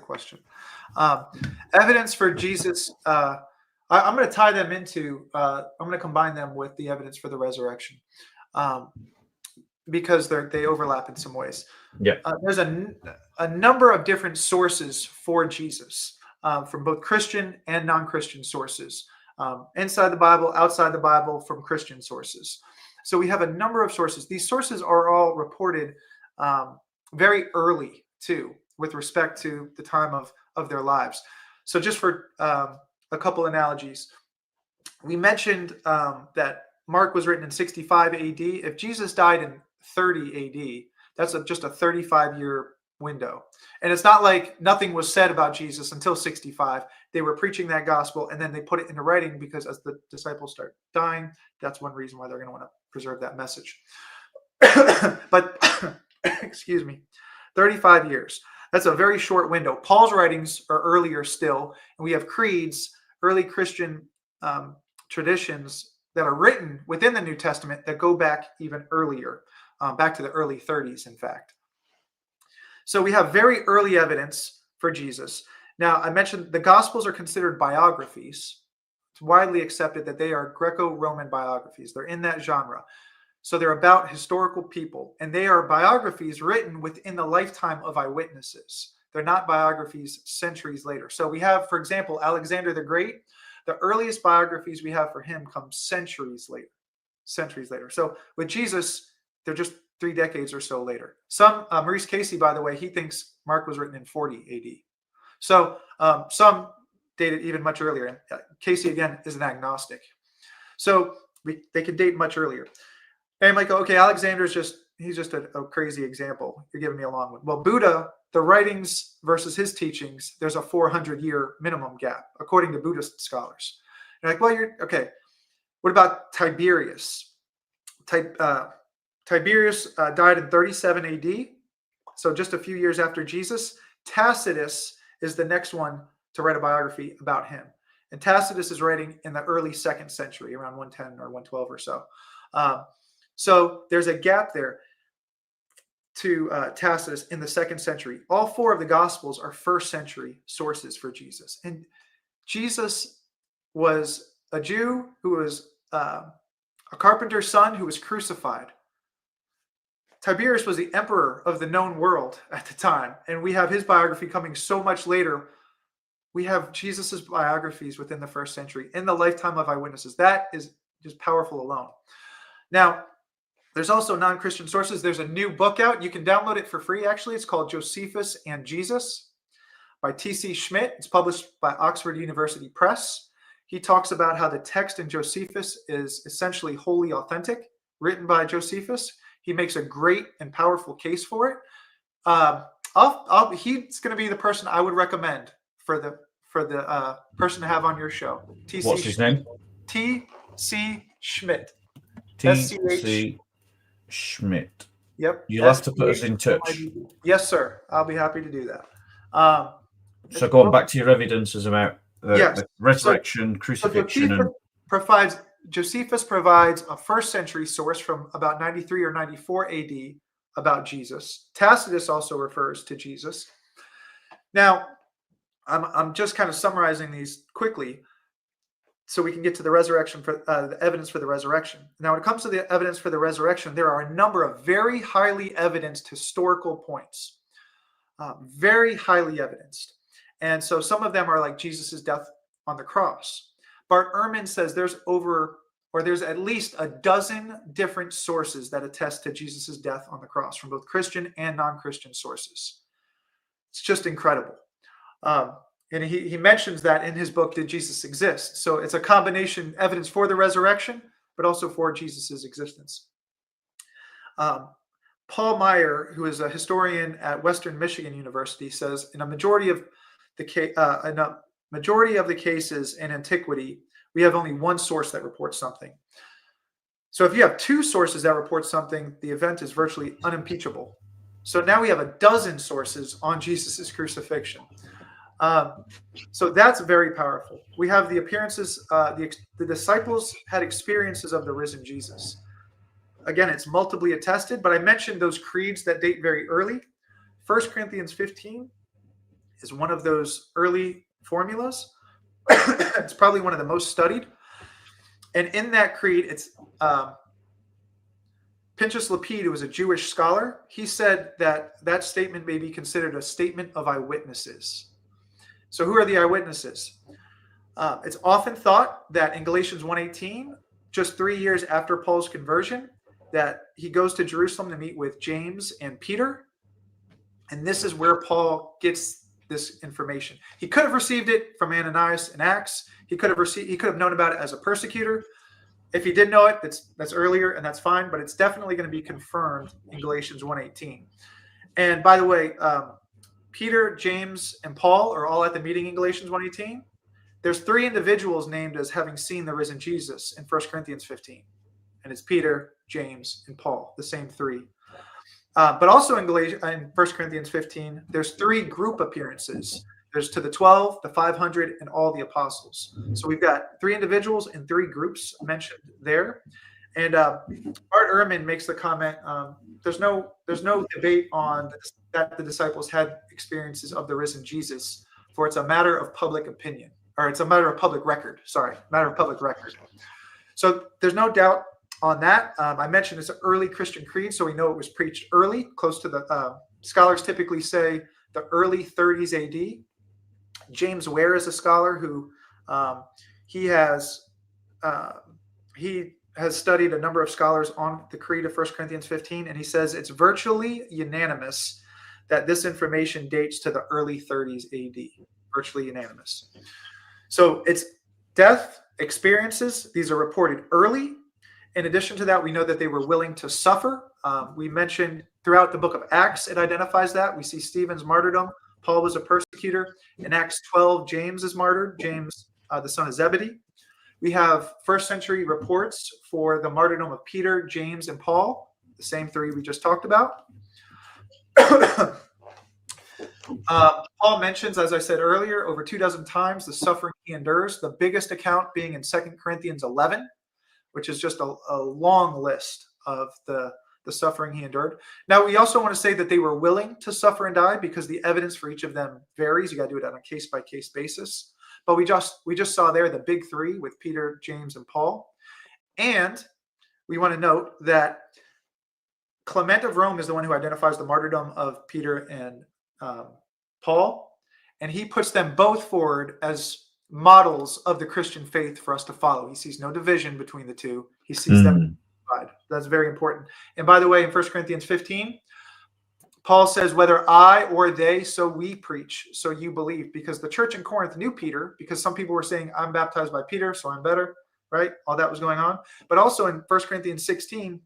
question. Evidence for Jesus. I'm going to tie them into, I'm going to combine them with the evidence for the resurrection, because they overlap in some ways. Yeah. There's a number of different sources for Jesus, from both Christian and non-Christian sources, inside the Bible, outside the Bible, from Christian sources. So we have a number of sources. These sources are all reported very early too, with respect to the time of their lives. So just for a couple analogies, we mentioned that Mark was written in 65 AD. If Jesus died in 30 AD, that's just a 35-year window. And it's not like nothing was said about Jesus until 65. They were preaching that gospel, and then they put it into writing, because as the disciples start dying, that's one reason why they're going to want to preserve that message. But excuse me, 35 years. That's a very short window. Paul's writings are earlier still, and we have creeds, early Christian traditions that are written within the New Testament that go back even earlier, back to the early 30s, in fact. So we have very early evidence for Jesus. Now, I mentioned the Gospels are considered biographies. It's widely accepted that they are Greco-Roman biographies. They're in that genre. So they're about historical people, and they are biographies written within the lifetime of eyewitnesses. They're not biographies centuries later. So we have, for example, Alexander the Great. The earliest biographies we have for him come centuries later. So with Jesus, they're just 3 decades or so later. Maurice Casey, by the way, he thinks Mark was written in 40 AD. So some date it even much earlier. Casey, again, is an agnostic. So they could date much earlier. And I'm like, okay, Alexander's he's just a crazy example. You're giving me a long one. Well, Buddha, the writings versus his teachings, there's a 400-year minimum gap, according to Buddhist scholars. And like, well, okay. What about Tiberius? Tiberius died in 37 AD, so just a few years after Jesus. Tacitus is the next one to write a biography about him. And Tacitus is writing in the early 2nd century, around 110 or 112 or so. So there's a gap there to Tacitus in the 2nd century. All 4 of the Gospels are 1st century sources for Jesus. And Jesus was a Jew who was a carpenter's son who was crucified. Tiberius was the emperor of the known world at the time, and we have his biography coming so much later. We have Jesus's biographies within the 1st century in the lifetime of eyewitnesses. That is just powerful alone. Now, there's also non-Christian sources. There's a new book out. You can download it for free, actually. It's called Josephus and Jesus by T.C. Schmidt. It's published by Oxford University Press. He talks about how the text in Josephus is essentially wholly authentic, written by Josephus. He makes a great and powerful case for it. He's going to be the person I would recommend for the person to have on your show. What's his name? T.C. Schmidt. T.C. Schmidt. Yep. You'll have to put us in touch. Yes, sir. I'll be happy to do that. So going back to your evidences about the resurrection, crucifixion, so provides Josephus provides a first century source from about 93 or 94 AD about Jesus. Tacitus also refers to Jesus. Now, I'm just kind of summarizing these quickly so we can get to the resurrection, for the evidence for the resurrection. Now, when it comes to the evidence for the resurrection, there are a number of very highly evidenced historical points, very highly evidenced. And so some of them are like Jesus's death on the cross. Bart Ehrman says there's at least a dozen different sources that attest to Jesus's death on the cross from both Christian and non-Christian sources. It's just incredible. And he mentions that in his book, Did Jesus Exist? So it's a combination evidence for the resurrection, but also for Jesus's existence. Paul Meyer, who is a historian at Western Michigan University, says in a majority of the cases in antiquity, we have only one source that reports something. So if you have two sources that report something, the event is virtually unimpeachable. So now we have a dozen sources on Jesus's crucifixion. So that's very powerful. We have the appearances, the disciples had experiences of the risen Jesus. Again, it's multiply attested, but I mentioned those creeds that date very early. 1 Corinthians 15 is one of those early formulas. It's probably one of the most studied. And in that creed, it's Pinchas Lapide, who was a Jewish scholar, he said that statement may be considered a statement of eyewitnesses. So who are the eyewitnesses? It's often thought that in Galatians 1:18, just 3 years after Paul's conversion, that he goes to Jerusalem to meet with James and Peter. And this is where Paul gets this information. He could have received it from Ananias in Acts. He could have known about it as a persecutor. If he did know it, that's earlier, and that's fine, but it's definitely going to be confirmed in Galatians 1:18. And by the way, Peter, James, and Paul are all at the meeting in Galatians 1:18. There's three individuals named as having seen the risen Jesus in 1 Corinthians 15. And it's Peter, James, and Paul, the same three. But also in 1 Corinthians 15, there's three group appearances. There's to the 12, the 500, and all the apostles. So we've got three individuals and three groups mentioned there. And Bart Ehrman makes the comment, there's no debate on that the disciples had experiences of the risen Jesus, for it's a matter of public opinion, or it's a matter of public record. Matter of public record. So there's no doubt on that. I mentioned it's an early Christian creed, so we know it was preached early, close to the scholars typically say the early 30s AD. James Ware is a scholar who he has studied a number of scholars on the creed of 1 Corinthians 15, and he says it's virtually unanimous that this information dates to the early 30s AD. Virtually unanimous. So it's death experiences. These are reported early. In addition to that, we know that they were willing to suffer. We mentioned throughout the book of Acts, it identifies that. We see Stephen's martyrdom. Paul was a persecutor. In Acts 12, James is martyred. James, the son of Zebedee. We have first century reports for the martyrdom of Peter, James, and Paul, the same three we just talked about. Paul mentions, as I said earlier, over 24 times the suffering he endures, the biggest account being in 2 Corinthians 11, which is just a long list of the suffering he endured. Now, we also want to say that they were willing to suffer and die because the evidence for each of them varies. You got to do it on a case-by-case basis. But we just saw there the big three with Peter, James, and Paul. And we want to note that Clement of Rome is the one who identifies the martyrdom of Peter and Paul. And he puts them both forward as models of the Christian faith for us to follow. He sees no division between the two. He sees them unified. That's very important. And by the way, in 1 Corinthians 15, Paul says, whether I or they, so we preach, so you believe. Because the church in Corinth knew Peter, because some people were saying, I'm baptized by Peter, so I'm better, right? All that was going on. But also in 1 Corinthians 16,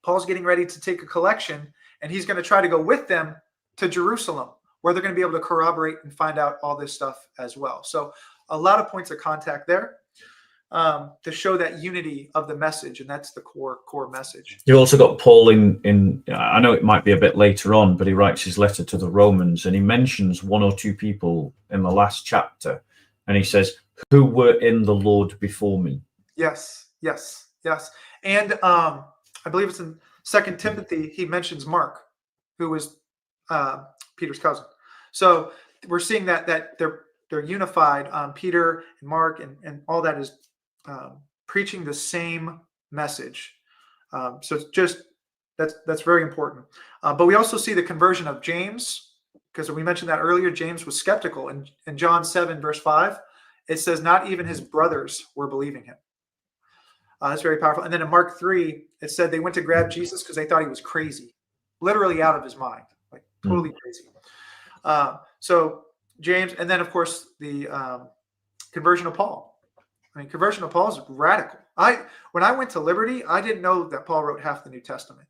Paul's getting ready to take a collection, and he's going to try to go with them to Jerusalem, where they're going to be able to corroborate and find out all this stuff as well. So a lot of points of contact there to show that unity of the message, and that's the core message. You also got Paul in I know it might be a bit later on, but he writes his letter to the Romans, and he mentions one or two people in the last chapter, and he says, who were in the Lord before me. Yes. Yes. Yes. And I believe it's in Second Timothy. He mentions Mark, who was Peter's cousin. So we're seeing that they're unified. Peter and Mark and all that is preaching the same message. So it's just that's very important. But we also see the conversion of James, because we mentioned that earlier. James was skeptical. In John 7, verse 5, it says not even his brothers were believing him. That's very powerful. And then in Mark 3, it said they went to grab Jesus because they thought he was crazy, literally out of his mind, like totally crazy. So James, and then of course the conversion of Paul. I mean, conversion of Paul is radical. When I went to Liberty, I didn't know that Paul wrote half the New Testament.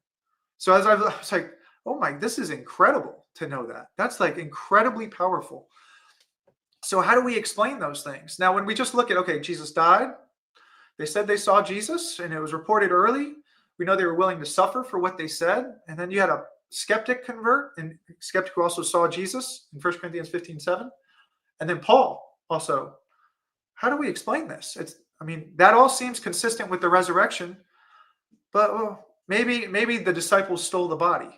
So I was like, oh my, this is incredible to know that. That's like incredibly powerful. So how do we explain those things? Now, when we just look at, okay, Jesus died. They said they saw Jesus and it was reported early. We know they were willing to suffer for what they said. And then you had a skeptic convert, and skeptic who also saw Jesus in 1 Corinthians 15:7. And then Paul also. How do we explain this? That all seems consistent with the resurrection, but maybe the disciples stole the body.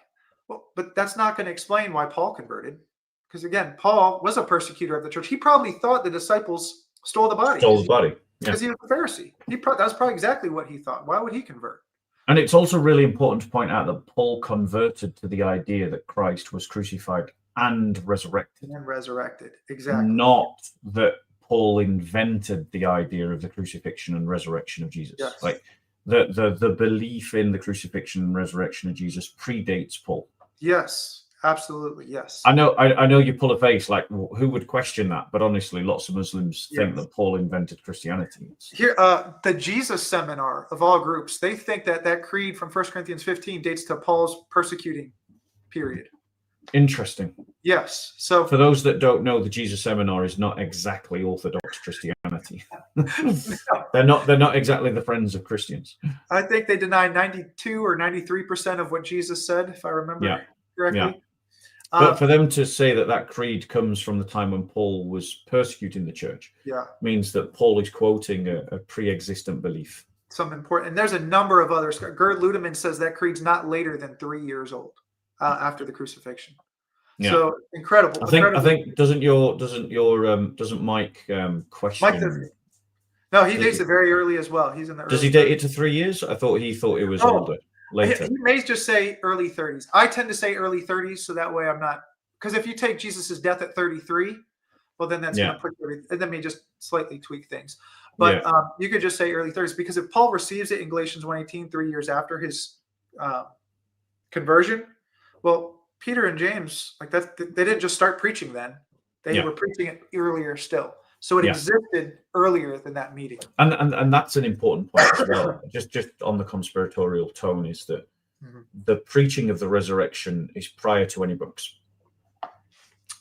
Well, but that's not going to explain why Paul converted. Because again, Paul was a persecutor of the church. He probably thought the disciples stole the body. Stole the body. Because he was a Pharisee. That's probably exactly what he thought. Why would he convert? And it's also really important to point out that Paul converted to the idea that Christ was crucified and resurrected. And resurrected, exactly. Not that Paul invented the idea of the crucifixion and resurrection of Jesus. Yes. Like the belief in the crucifixion and resurrection of Jesus predates Paul. Yes, absolutely, yes. I know you pull a face like, who would question that? But honestly, lots of Muslims think that Paul invented Christianity. Here, the Jesus Seminar of all groups, they think that creed from 1 Corinthians 15 dates to Paul's persecuting period. Interesting. Yes. So for those that don't know, the Jesus Seminar is not exactly Orthodox Christianity. They're not exactly the friends of Christians. I think they deny 92 or 93% of what Jesus said, if I remember correctly. Yeah. But for them to say that creed comes from the time when Paul was persecuting the church, means that Paul is quoting a pre-existent belief. Some important, and there's a number of others. Gerd Ludemann says that creed's not later than 3 years old after the crucifixion. Yeah. So incredible. I think doesn't Mike question? Mike doesn't. No, he dates it very early as well. He's in the. Does he date it to 3 years? I thought he thought it was older. Later. He may just say early 30s. I tend to say early 30s, so that way I'm not, because if you take Jesus's death at 33, well, then that's going to put everything, and then we just slightly tweak things. But you could just say early 30s, because if Paul receives it in Galatians 1:18, 3 years after his conversion, well, Peter and James, like that, they didn't just start preaching then; they were preaching it earlier still. So it existed earlier than that meeting. And that's an important point as well. just on the conspiratorial tone is that the preaching of the resurrection is prior to any books.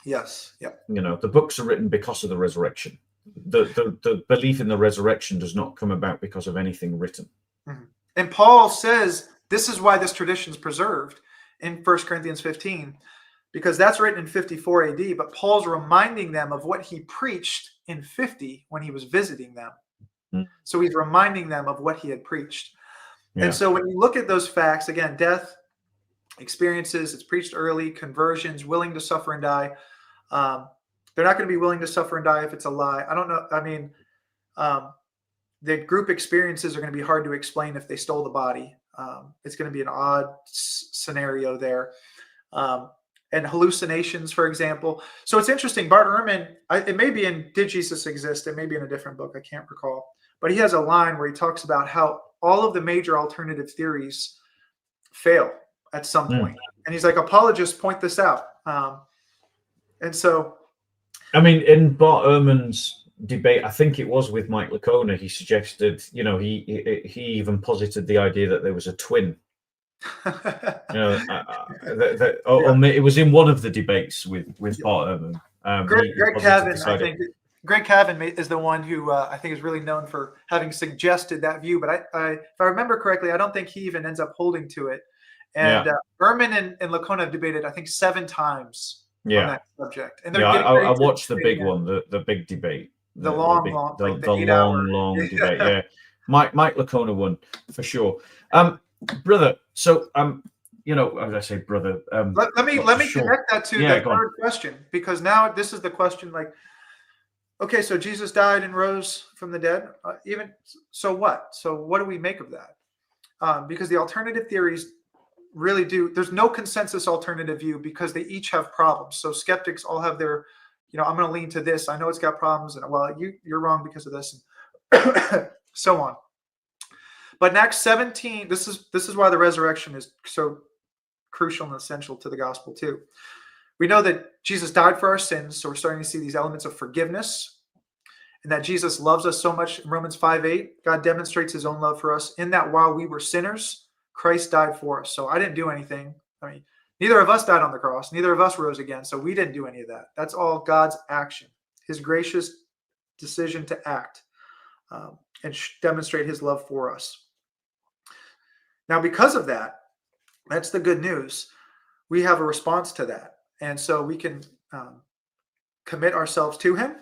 Yes. Yeah. The books are written because of the resurrection. The belief in the resurrection does not come about because of anything written. And Paul says this is why this tradition is preserved in 1 Corinthians 15. Because that's written in 54 AD, but Paul's reminding them of what he preached in 50 when he was visiting them. So he's reminding them of what he had preached. And so when you look at those facts, again, death, experiences, it's preached early, conversions, willing to suffer and die. They're not going to be willing to suffer and die if it's a lie. I don't know. I mean, the group experiences are going to be hard to explain if they stole the body. It's going to be an odd scenario there. And hallucinations, for example. So it's interesting. Bart Ehrman, it may be in Did Jesus Exist? It may be in a different book. I can't recall. But he has a line where he talks about how all of the major alternative theories fail at some point. And he's like, apologists point this out. And so. I mean, in Bart Ehrman's debate, I think it was with Mike Licona, he suggested, he even posited the idea that there was a twin. It was in one of the debates with Bart Ehrman. Greg Cavan, I think. Greg Cavan is the one who I think is really known for having suggested that view. But if I remember correctly, I don't think he even ends up holding to it. And Ehrman and Licona have debated, I think, 7 times on that subject. And I watched the big one, the big debate. The long debate. Yeah. Mike Lacona won for sure. Brother, so as I say, brother. Let me sure. connect that to the third question, because now this is the question. Like, okay, so Jesus died and rose from the dead. Even so, what? So what do we make of that? Because the alternative theories really do. There's no consensus alternative view because they each have problems. So skeptics all have their, I'm going to lean to this. I know it's got problems, and well, you're wrong because of this, and so on. But in Acts 17, this is why the resurrection is so crucial and essential to the gospel too. We know that Jesus died for our sins, so we're starting to see these elements of forgiveness, and that Jesus loves us so much. In Romans 5:8, God demonstrates his own love for us in that while we were sinners, Christ died for us. So I didn't do anything. I mean, neither of us died on the cross. Neither of us rose again. So we didn't do any of that. That's all God's action, his gracious decision to act and demonstrate his love for us. Now, because of that, that's the good news. We have a response to that. And so we can commit ourselves to him.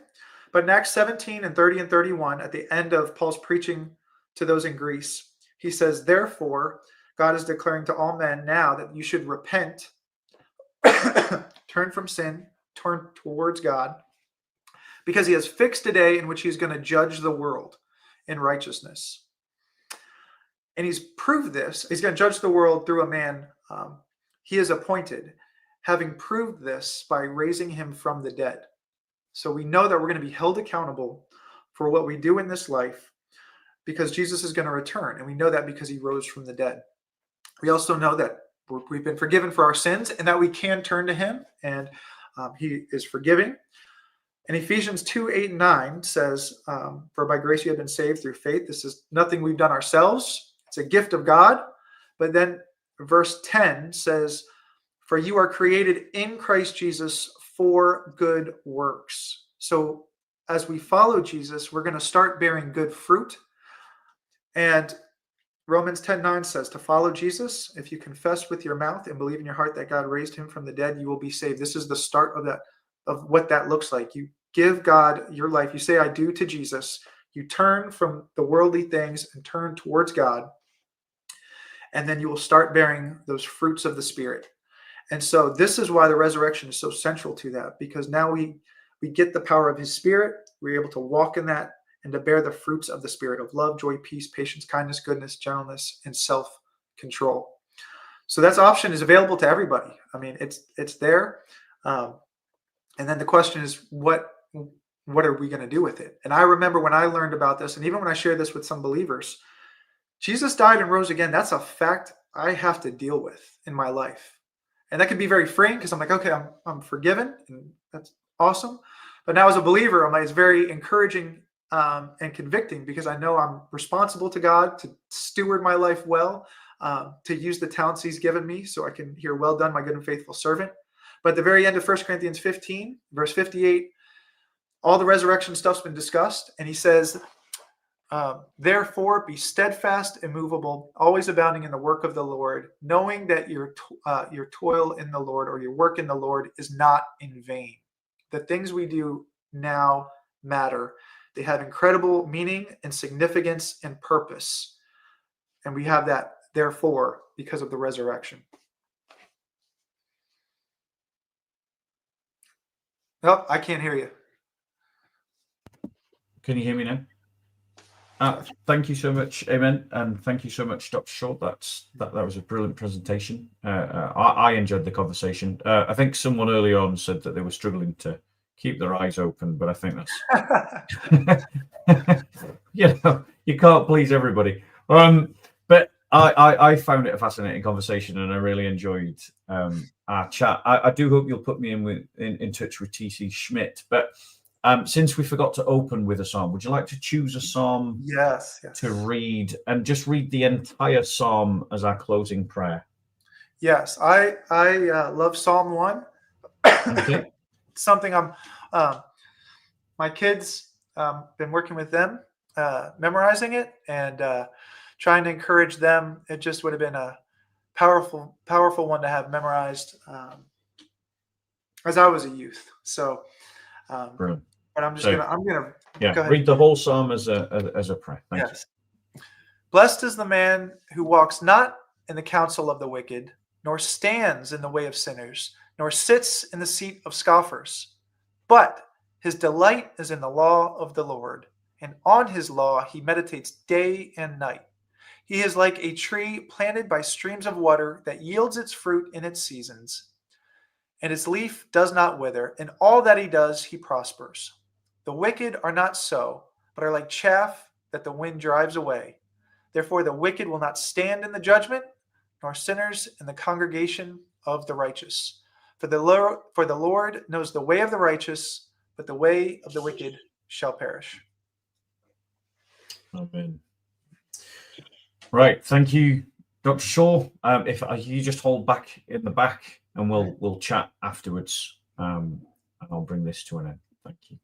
But in Acts 17 and 30 and 31, at the end of Paul's preaching to those in Greece, he says, therefore, God is declaring to all men now that you should repent, turn from sin, turn towards God, because he has fixed a day in which he's going to judge the world in righteousness. And he's proved this. He's going to judge the world through a man he has appointed, having proved this by raising him from the dead. So we know that we're going to be held accountable for what we do in this life because Jesus is going to return. And we know that because he rose from the dead. We also know that we've been forgiven for our sins and that we can turn to him, and he is forgiving. And Ephesians 2:8-9 says, for by grace you have been saved through faith. This is nothing we've done ourselves. It's a gift of God. But then verse 10 says, for you are created in Christ Jesus for good works. So as we follow Jesus, we're going to start bearing good fruit. And Romans 10:9 says to follow Jesus, if you confess with your mouth and believe in your heart that God raised him from the dead, you will be saved. This is the start of what that looks like. You give God your life. You say, I do to Jesus. You turn from the worldly things and turn towards God. And then you will start bearing those fruits of the Spirit. And so this is why the resurrection is so central to that, because now we get the power of his Spirit. We're able to walk in that and to bear the fruits of the Spirit of love, joy, peace, patience, kindness, goodness, gentleness, and self-control. So that option is available to everybody. I mean, it's there. And then the question is, what are we going to do with it? And I remember when I learned about this, and even when I shared this with some believers, Jesus died and rose again. That's a fact I have to deal with in my life. And that can be very freeing because I'm like, okay, I'm forgiven, and that's awesome. But now as a believer, it's very encouraging and convicting because I know I'm responsible to God to steward my life well, to use the talents he's given me so I can hear, well done, my good and faithful servant. But at the very end of 1 Corinthians 15, verse 58, all the resurrection stuff's been discussed. And he says, therefore, be steadfast, immovable, always abounding in the work of the Lord, knowing that your toil in the Lord or your work in the Lord is not in vain. The things we do now matter. They have incredible meaning and significance and purpose. And we have that, therefore, because of the resurrection. Oh, I can't hear you. Can you hear me now? Thank you so much, Amen, and thank you so much, Dr. Shaw. That was a brilliant presentation. I enjoyed the conversation. I think someone early on said that they were struggling to keep their eyes open, but I think that's you can't please everybody. But I found it a fascinating conversation, and I really enjoyed our chat. I do hope you'll put me in touch with TC Schmidt, but. Since we forgot to open with a psalm, would you like to choose a psalm yes. to read and just read the entire psalm as our closing prayer? Yes, I love Psalm 1. Okay. Something my kids, been working with them, memorizing it and trying to encourage them. It just would have been a powerful one to have memorized as I was a youth. So, Brilliant. but I'm gonna read the whole psalm as a prayer. Thank you. Blessed is the man who walks not in the counsel of the wicked, nor stands in the way of sinners, nor sits in the seat of scoffers. But his delight is in the law of the Lord, and on his law he meditates day and night. He is like a tree planted by streams of water that yields its fruit in its seasons, and its leaf does not wither. In all that he does, he prospers. The wicked are not so, but are like chaff that the wind drives away. Therefore, the wicked will not stand in the judgment, nor sinners in the congregation of the righteous. For the Lord knows the way of the righteous, but the way of the wicked shall perish. Amen. Right. Thank you, Dr. Shaw. If you just hold back in the back, and we'll chat afterwards, and I'll bring this to an end. Thank you.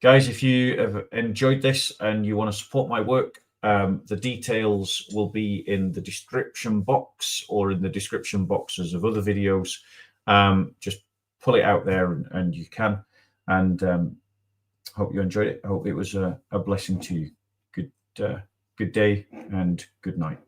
Guys, if you have enjoyed this and you want to support my work, the details will be in the description box or in the description boxes of other videos. Just pull it out there and you can. And hope you enjoyed it. I hope it was a blessing to you. Good day and good night.